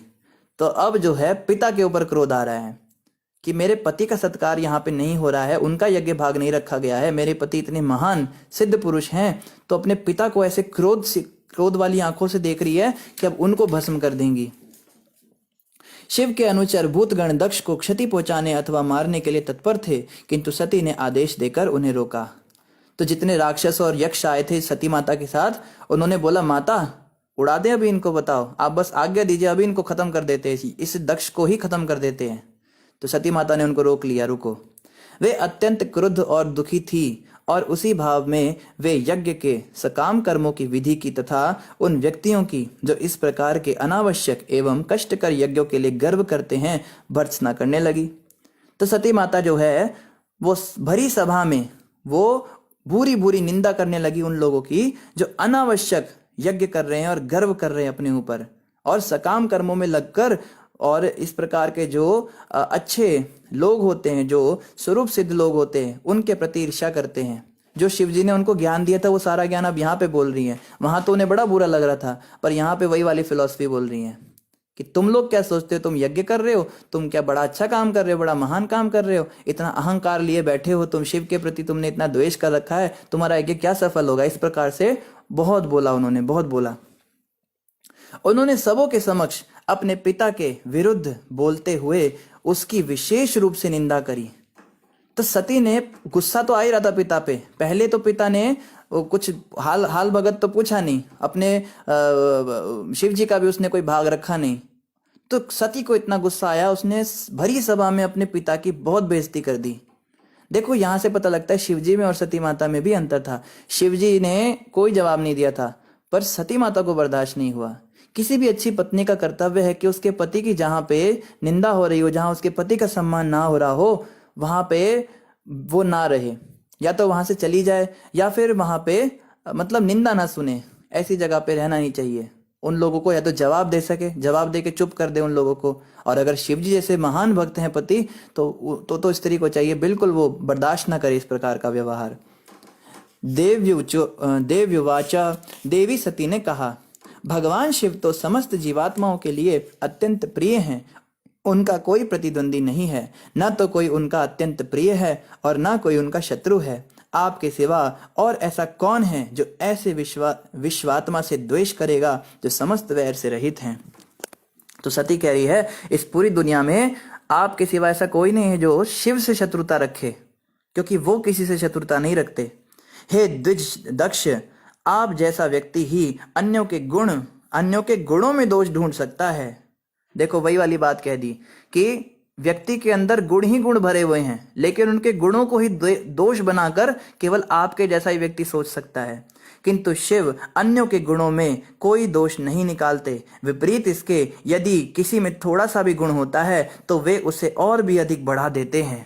तो अब जो है पिता के ऊपर क्रोध आ रहा है कि मेरे पति का सत्कार यहाँ पे नहीं हो रहा है, उनका यज्ञ भाग नहीं रखा गया है, मेरे पति इतने महान सिद्ध पुरुष हैं, तो अपने पिता को ऐसे क्रोध वाली आंखों से देख रही है कि अब उनको भस्म कर देंगी। शिव के अनुचर भूतगण दक्ष को क्षति पहुंचाने अथवा मारने के लिए तत्पर थे, किंतु सती ने आदेश देकर उन्हें रोका। तो जितने राक्षस और यक्ष आए थे सती माता के साथ, उन्होंने बोला माता उड़ा दे, अभी इनको बताओ, आप बस आज्ञा दीजिए, अभी इनको खत्म कर देते हैं, इस दक्ष को ही खत्म कर देते हैं। तो सती माता ने उनको रोक लिया, रुको। वे अत्यंत क्रुद्ध और दुखी थी और उसी भाव में वे यज्ञ के सकाम कर्मों की विधि की तथा उन व्यक्तियों की जो इस प्रकार के अनावश्यक एवं कष्टकर यज्ञों के लिए गर्व करते हैं भर्त्सना करने लगी। तो सती माता जो है वो भरी सभा में वो बुरी बुरी निंदा करने लगी उन लोगों की जो अनावश्यक यज्ञ कर रहे हैं और गर्व कर रहे हैं अपने ऊपर, और सकाम कर्मों में लगकर, और इस प्रकार के जो अच्छे लोग होते हैं, जो स्वरूप सिद्ध लोग होते हैं, उनके प्रति ईर्ष्या करते हैं। जो शिव जी ने उनको ज्ञान दिया था वो सारा ज्ञान अब यहाँ पे बोल रही हैं। वहां तो उन्हें बड़ा बुरा लग रहा था, पर यहाँ पे वही वाली फिलॉसफी बोल रही हैं कि तुम लोग क्या सोचते हो, तुम यज्ञ कर रहे हो, तुम क्या बड़ा अच्छा काम कर रहे हो, बड़ा महान काम कर रहे हो, इतना अहंकार लिए बैठे हो तुम, शिव के प्रति तुमने इतना द्वेष कर रखा है, तुम्हारा यज्ञ क्या सफल होगा। इस प्रकार से बहुत बोला उन्होंने, बहुत बोला। उन्होंने सबों के समक्ष अपने पिता के विरुद्ध बोलते हुए उसकी विशेष रूप से निंदा करी। तो सती ने, गुस्सा तो आ ही रहा था पिता पे, पहले तो पिता ने कुछ हाल भगत तो पूछा नहीं, अपने शिव जी का भी उसने कोई भाग रखा नहीं। तो सती को इतना गुस्सा आया, उसने भरी सभा में अपने पिता की बहुत बेइज्जती कर दी। देखो यहां से पता लगता है शिव जी में और सती माता में भी अंतर था। शिव जी ने कोई जवाब नहीं दिया था, पर सती माता को बर्दाश्त नहीं हुआ। किसी भी अच्छी पत्नी का कर्तव्य है कि उसके पति की जहां पे निंदा हो रही हो, जहां उसके पति का सम्मान ना हो रहा हो, वहां पे वो ना रहे, या तो वहां से चली जाए या फिर वहां पे मतलब निंदा ना सुने, ऐसी जगह पे रहना नहीं चाहिए। उन लोगों को या तो जवाब दे सके, जवाब दे के चुप कर दे उन लोगों को। और अगर शिव जी जैसे महान भक्त हैं पति, तो स्त्री को चाहिए बिल्कुल वो बर्दाश्त ना करे इस प्रकार का व्यवहार। देव्युवाचा, देवी सती ने कहा, भगवान शिव तो समस्त जीवात्माओं के लिए अत्यंत प्रिय हैं, उनका कोई प्रतिद्वंदी नहीं है, न तो कोई उनका अत्यंत प्रिय है और न कोई उनका शत्रु है। आपके सिवा और ऐसा कौन है जो ऐसे विश्वात्मा से द्वेष करेगा जो समस्त वैर से रहित हैं। तो सती कह रही है इस पूरी दुनिया में आपके सिवा ऐसा कोई नहीं है जो शिव से शत्रुता रखे, क्योंकि वो किसी से शत्रुता नहीं रखते। हे द्विज दक्ष, आप जैसा व्यक्ति ही अन्यों के गुणों में दोष ढूंढ सकता है। देखो वही वाली बात कह दी कि व्यक्ति के अंदर गुण ही गुण भरे हुए हैं, लेकिन उनके गुणों को ही दोष बनाकर केवल आपके जैसा ही व्यक्ति सोच सकता है। किंतु शिव अन्यों के गुणों में कोई दोष नहीं निकालते। विपरीत इसके यदि किसी में थोड़ा सा भी गुण होता है तो वे उसे और भी अधिक बढ़ा देते हैं।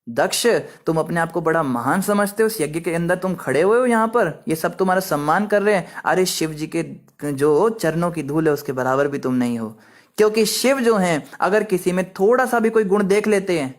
दक्ष, तुम अपने आप को बड़ा महान समझते हो, उस यज्ञ के अंदर तुम खड़े हुए हो, यहाँ पर ये सब तुम्हारा सम्मान कर रहे हैं। अरे शिव जी के जो चरणों की धूल है उसके बराबर भी तुम नहीं हो, क्योंकि शिव जो हैं अगर किसी में थोड़ा सा भी कोई गुण देख लेते हैं,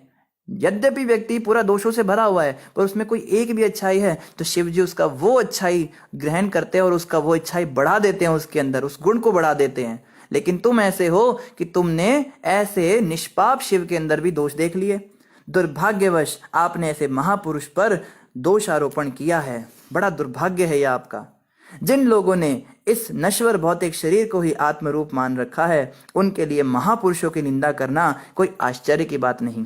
यद्यपि व्यक्ति पूरा दोषों से भरा हुआ है पर उसमें कोई एक भी अच्छाई है, तो शिव जी उसका वो अच्छाई ग्रहण करते हैं और उसका वो अच्छाई बढ़ा देते हैं, उसके अंदर उस गुण को बढ़ा देते हैं। लेकिन तुम ऐसे हो कि तुमने ऐसे निष्पाप शिव के अंदर भी दोष देख लिए। दुर्भाग्यवश आपने ऐसे महापुरुष पर दोषारोपण किया है, बड़ा दुर्भाग्य है यह आपका। जिन लोगों ने इस नश्वर भौतिक शरीर को ही आत्मरूप मान रखा है, उनके लिए महापुरुषों की निंदा करना कोई आश्चर्य की बात नहीं।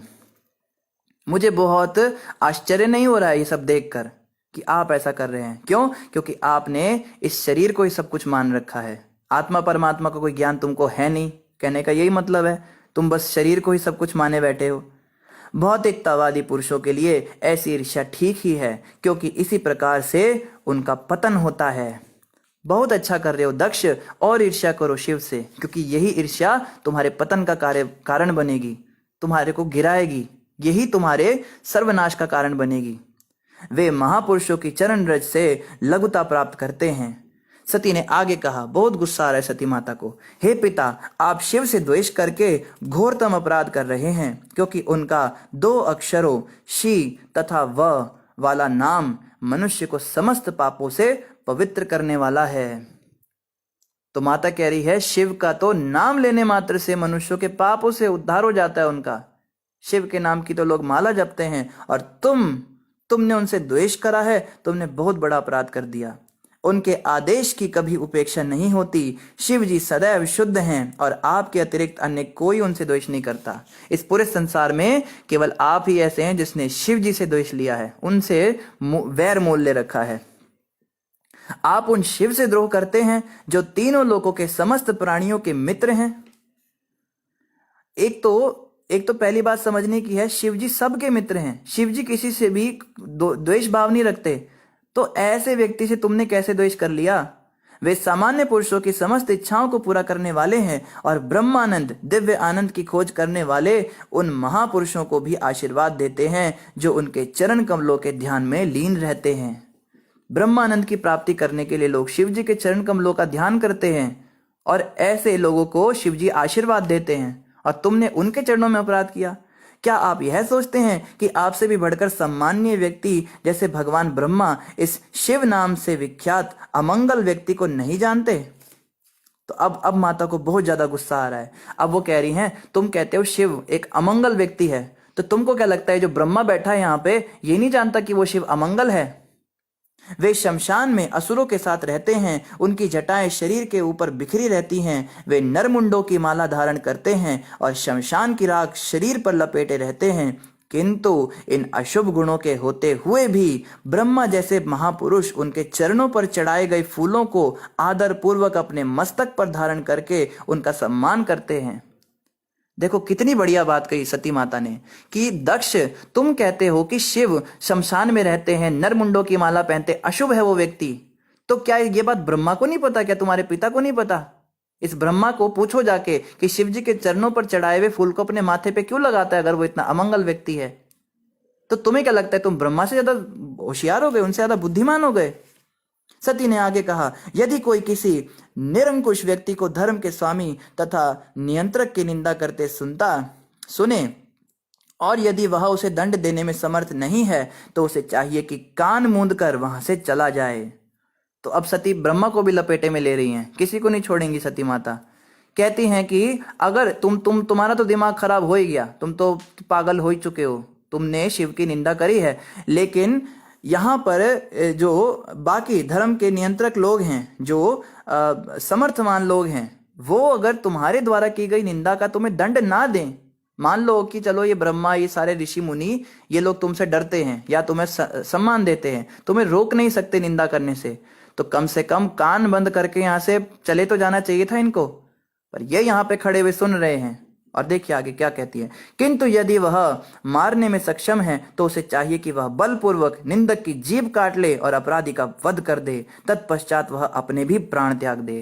मुझे बहुत आश्चर्य नहीं हो रहा है ये सब देखकर कि आप ऐसा कर रहे हैं। क्यों? क्योंकि आपने इस शरीर को ही सब कुछ मान रखा है। आत्मा परमात्मा का कोई ज्ञान तुमको है नहीं, कहने का यही मतलब है। तुम बस शरीर को ही सब कुछ माने बैठे हो। भौतिकतावादी पुरुषों के लिए ऐसी ईर्ष्या ठीक ही है, क्योंकि इसी प्रकार से उनका पतन होता है। बहुत अच्छा कर रहे हो दक्ष, और ईर्ष्या करो शिव से, क्योंकि यही ईर्ष्या तुम्हारे पतन का कारण बनेगी, तुम्हारे को गिराएगी, यही तुम्हारे सर्वनाश का कारण बनेगी। वे महापुरुषों की चरण रज से लघुता प्राप्त करते हैं। सती ने आगे कहा, बहुत गुस्सा आ रहा है सती माता को, हे पिता, आप शिव से द्वेष करके घोरतम अपराध कर रहे हैं, क्योंकि उनका 2 अक्षरों शी तथा व वाला नाम मनुष्य को समस्त पापों से पवित्र करने वाला है। तो माता कह रही है, शिव का तो नाम लेने मात्र से मनुष्यों के पापों से उद्धार हो जाता है उनका। शिव के नाम की तो लोग माला जपते हैं, और तुमने उनसे द्वेष करा है, तुमने बहुत बड़ा अपराध कर दिया। उनके आदेश की कभी उपेक्षा नहीं होती। शिव जी सदैव शुद्ध हैं, और आपके अतिरिक्त अन्य कोई उनसे द्वेष नहीं करता। इस पूरे संसार में केवल आप ही ऐसे हैं जिसने शिव जी से द्वेष लिया है, उनसे वैर मोल ले रखा है। आप उन शिव से द्रोह करते हैं जो तीनों लोकों के समस्त प्राणियों के मित्र हैं। एक तो पहली बात समझने की है, शिव जी सबके मित्र हैं। शिव जी किसी से भी द्वेष भाव नहीं रखते। तो ऐसे व्यक्ति से तुमने कैसे द्वेष कर लिया? वे सामान्य पुरुषों की समस्त इच्छाओं को पूरा करने वाले हैं, और ब्रह्मानंद दिव्य आनंद की खोज करने वाले उन महापुरुषों को भी आशीर्वाद देते हैं जो उनके चरण कमलों के ध्यान में लीन रहते हैं। ब्रह्मानंद की प्राप्ति करने के लिए लोग शिव जी के चरण कमलों का ध्यान करते हैं, और ऐसे लोगों को शिव जी आशीर्वाद देते हैं, और तुमने उनके चरणों में अपराध किया। क्या आप यह सोचते हैं कि आपसे भी बढ़कर सम्माननीय व्यक्ति जैसे भगवान ब्रह्मा इस शिव नाम से विख्यात अमंगल व्यक्ति को नहीं जानते? तो अब माता को बहुत ज्यादा गुस्सा आ रहा है। अब वो कह रही हैं, तुम कहते हो शिव एक अमंगल व्यक्ति है, तो तुमको क्या लगता है जो ब्रह्मा बैठा है यहाँ पे, ये नहीं जानता कि वो शिव अमंगल है? वे शमशान में असुरों के साथ रहते हैं, उनकी जटाएं शरीर के ऊपर बिखरी रहती हैं, वे नरमुंडों की माला धारण करते हैं और शमशान की राख शरीर पर लपेटे रहते हैं। किंतु इन अशुभ गुणों के होते हुए भी ब्रह्मा जैसे महापुरुष उनके चरणों पर चढ़ाए गए फूलों को आदर पूर्वक अपने मस्तक पर धारण करके उनका सम्मान करते हैं। देखो कितनी बढ़िया बात कही सती माता ने कि दक्ष, तुम कहते हो कि शिव शमशान में रहते हैं, नरमुंडों की माला पहनते, अशुभ है वो व्यक्ति, तो क्या ये बात ब्रह्मा को नहीं पता? क्या तुम्हारे पिता को नहीं पता? इस ब्रह्मा को पूछो जाके कि शिव जी के चरणों पर चढ़ाए हुए फूल को अपने माथे पे क्यों लगाता है अगर वो इतना अमंगल व्यक्ति है। तो तुम्हें क्या लगता है तुम ब्रह्मा से ज्यादा होशियार हो गए, उनसे ज्यादा बुद्धिमान हो गए? सती ने आगे कहा, यदि कोई किसी निरंकुश व्यक्ति को धर्म के स्वामी तथा नियंत्रक की निंदा करते सुने, और यदि वह उसे दंड देने में समर्थ नहीं है, तो उसे चाहिए कि कान मूंद कर वहां से चला जाए। तो अब सती ब्रह्मा को भी लपेटे में ले रही हैं, किसी को नहीं छोड़ेंगी सती माता। कहती हैं कि अगर तुम्हारा तो दिमाग खराब हो ही गया, तुम तो पागल हो ही चुके हो, तुमने शिव की निंदा करी है, लेकिन यहाँ पर जो बाकी धर्म के नियंत्रक लोग हैं, जो समर्थवान लोग हैं, वो अगर तुम्हारे द्वारा की गई निंदा का तुम्हें दंड ना दें, मान लो कि चलो ये ब्रह्मा, ये सारे ऋषि मुनि, ये लोग तुमसे डरते हैं या तुम्हें सम्मान देते हैं, तुम्हें रोक नहीं सकते निंदा करने से, तो कम से कम कान बंद करके यहाँ से चले तो जाना चाहिए था इनको। पर ये यहाँ पे खड़े हुए सुन रहे हैं। और देखिए आगे क्या कहती है, किंतु यदि वह मारने में सक्षम है तो उसे चाहिए कि वह बलपूर्वक निंदक की जीभ काट ले और अपराधी का वध कर दे, तत्पश्चात वह अपने भी प्राण त्याग दे।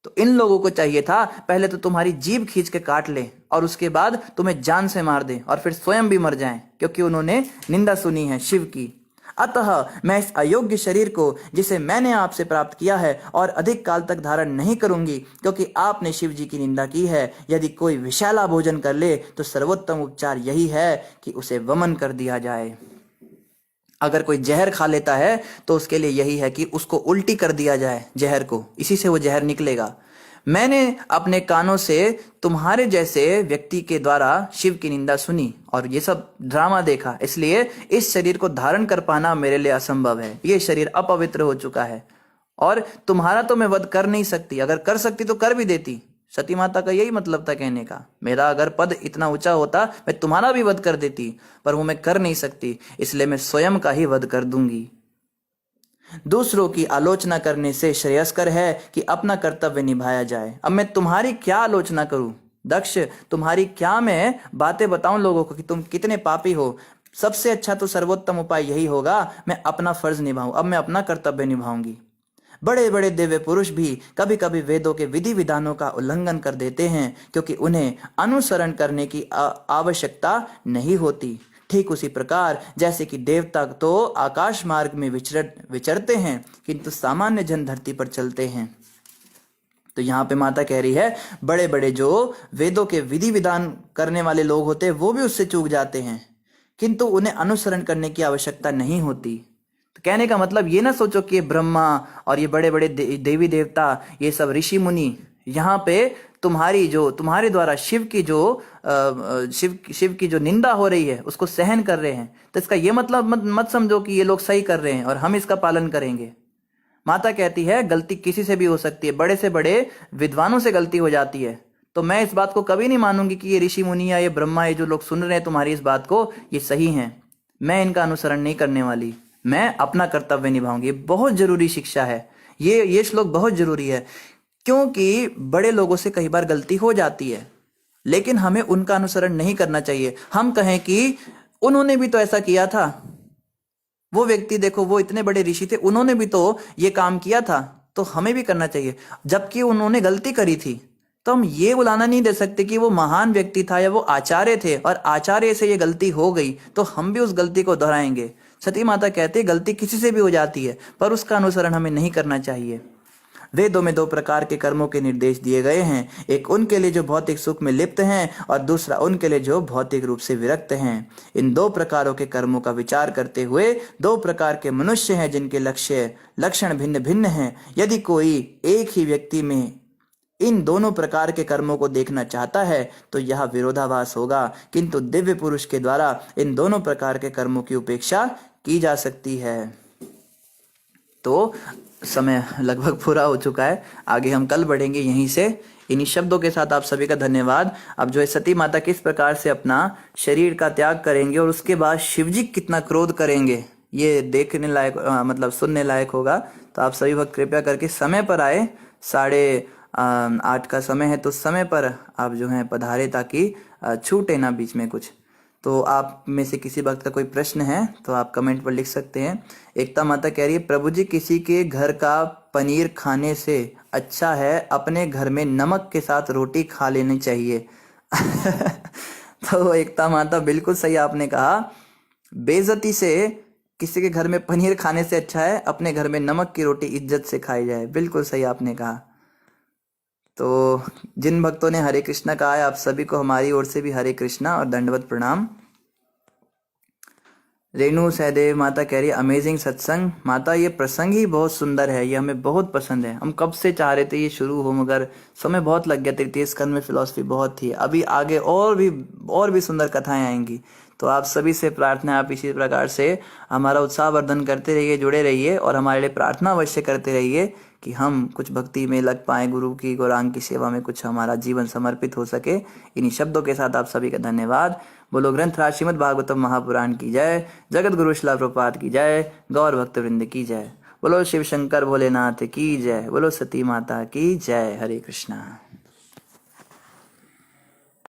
तो इन लोगों को चाहिए था पहले तो तुम्हारी जीभ खींच के काट ले और उसके बाद तुम्हें जान से मार दे और फिर स्वयं भी मर जाएं, क्योंकि उन्होंने निंदा सुनी है शिव की। अतः मैं इस अयोग्य शरीर को जिसे मैंने आपसे प्राप्त किया है और अधिक काल तक धारण नहीं करूंगी, क्योंकि आपने शिव जी की निंदा की है। यदि कोई विषैला भोजन कर ले तो सर्वोत्तम उपचार यही है कि उसे वमन कर दिया जाए। अगर कोई जहर खा लेता है तो उसके लिए यही है कि उसको उल्टी कर दिया जाए जहर को, इसी से वो जहर निकलेगा। मैंने अपने कानों से तुम्हारे जैसे व्यक्ति के द्वारा शिव की निंदा सुनी और ये सब ड्रामा देखा, इसलिए इस शरीर को धारण कर पाना मेरे लिए असंभव है। ये शरीर अपवित्र हो चुका है। और तुम्हारा तो मैं वध कर नहीं सकती, अगर कर सकती तो कर भी देती। सती माता का यही मतलब था कहने का, मेरा अगर पद इतना ऊंचा होता मैं तुम्हारा भी वध कर देती, पर वो मैं कर नहीं सकती, इसलिए मैं स्वयं का ही वध कर दूंगी। दूसरों की आलोचना करने से श्रेयस्कर है कि अपना कर्तव्य निभाया जाए। अब मैं तुम्हारी क्या आलोचना करूं दक्ष, तुम्हारी क्या मैं बातें बताऊं लोगों को कि तुम कितने पापी हो। सबसे अच्छा तो सर्वोत्तम उपाय यही होगा, मैं अपना फर्ज निभाऊं, अब मैं अपना कर्तव्य निभाऊंगी। बड़े बड़े दिव्य पुरुष भी कभी कभी वेदों के विधि विधानों का उल्लंघन कर देते हैं, क्योंकि उन्हें अनुसरण करने की आवश्यकता नहीं होती। ठीक उसी प्रकार जैसे कि देवता तो आकाश मार्ग में विचरते हैं, किंतु सामान्य जन धरती पर चलते हैं। तो यहाँ पे माता कह रही है, बड़े बड़े जो वेदों के विधि विधान करने वाले लोग होते हैं वो भी उससे चूक जाते हैं, किंतु उन्हें अनुसरण करने की आवश्यकता नहीं होती। तो कहने का मतलब ये ना सोचो कि ये ब्रह्मा और ये बड़े बड़े देवी देवता, ये सब ऋषि मुनि यहाँ पे तुम्हारे द्वारा शिव की जो निंदा हो रही है उसको सहन कर रहे हैं। तो इसका ये मतलब मत समझो कि ये लोग सही कर रहे हैं और हम इसका पालन करेंगे। माता कहती है गलती किसी से भी हो सकती है, बड़े से बड़े विद्वानों से गलती हो जाती है। तो मैं इस बात को कभी नहीं मानूंगी कि ये ऋषि मुनि या ये ब्रह्मा, ये जो लोग सुन रहे हैं तुम्हारी इस बात को, ये सही हैं। मैं इनका अनुसरण नहीं करने वाली, मैं अपना कर्तव्य निभाऊंगी। बहुत जरूरी शिक्षा है ये श्लोक बहुत जरूरी है, क्योंकि बड़े लोगों से कई बार गलती हो जाती है, लेकिन हमें उनका अनुसरण नहीं करना चाहिए। हम कहें कि उन्होंने भी तो ऐसा किया था, वो व्यक्ति देखो वो इतने बड़े ऋषि थे, उन्होंने भी तो ये काम किया था, तो हमें भी करना चाहिए। जबकि उन्होंने गलती करी थी, तो हम ये बुलाना नहीं दे सकते कि वो महान व्यक्ति था या वो आचार्य थे और आचार्य से ये गलती हो गई तो हम भी उस गलती को दोहराएंगे। सती माता कहते गलती किसी से भी हो जाती है, पर उसका अनुसरण हमें नहीं करना चाहिए। वेदों में दो प्रकार के कर्मों के निर्देश दिए गए हैं, एक उनके लिए जो भौतिक सुख में लिप्त हैं और दूसरा उनके लिए जो भौतिक रूप से विरक्त हैं। इन दो प्रकारों के कर्मों का विचार करते हुए दो प्रकार के मनुष्य हैं जिनके लक्षण भिन्न भिन्न हैं। यदि कोई एक ही व्यक्ति में इन दोनों प्रकार के कर्मों को देखना चाहता है तो यह विरोधाभास होगा, किंतु दिव्य पुरुष के द्वारा इन दोनों प्रकार के कर्मों की उपेक्षा की जा सकती है। तो समय लगभग पूरा हो चुका है, आगे हम कल बढ़ेंगे यहीं से। इन्हीं शब्दों के साथ आप सभी का धन्यवाद। अब जो है सती माता किस प्रकार से अपना शरीर का त्याग करेंगे और उसके बाद शिवजी कितना क्रोध करेंगे, ये देखने लायक मतलब सुनने लायक होगा। तो आप सभी भक्त कृपया करके समय पर आए, 8:30 का समय है, तो समय पर आप जो है पधारे ताकि छूटे ना बीच में कुछ। तो आप में से किसी वक्त का कोई प्रश्न है तो आप कमेंट पर लिख सकते हैं। एकता माता कह रही है, प्रभु जी किसी के घर का पनीर खाने से अच्छा है अपने घर में नमक के साथ रोटी खा लेनी चाहिए। तो एकता माता बिल्कुल सही आपने कहा, बेइज्जती से किसी के घर में पनीर खाने से अच्छा है अपने घर में नमक की रोटी इज्जत से खाई जाए। बिल्कुल सही आपने कहा। तो जिन भक्तों ने हरे कृष्णा कहा है, आप सभी को हमारी ओर से भी हरे कृष्णा और दंडवत प्रणाम। रेणु सहदेव माता कह रही है, अमेजिंग सत्संग। माता ये प्रसंग ही बहुत सुंदर है, ये हमें बहुत पसंद है। हम कब से चाह रहे थे ये शुरू हो, मगर समय बहुत लग गया। तृतीय स्कंद में फिलॉसफी बहुत थी, अभी आगे और भी सुंदर कथाएं आएंगी। तो आप सभी से प्रार्थना है, आप इसी प्रकार से हमारा उत्साहवर्धन करते रहिए, जुड़े रहिए और हमारे लिए प्रार्थना अवश्य करते रहिए कि हम कुछ भक्ति में लग पाए, गुरु की गौरांग की सेवा में कुछ हमारा जीवन समर्पित हो सके। इन्हीं शब्दों के साथ आप सभी का धन्यवाद। बोलो ग्रंथराज श्रीमद् भागवतम महापुराण की जय, जगत गुरु श्रील प्रभुपाद की जय, गौर भक्त वृंद की जय, बोलो शिव शंकर भोलेनाथ की जय, बोलो सती माता की जय। हरे कृष्णा।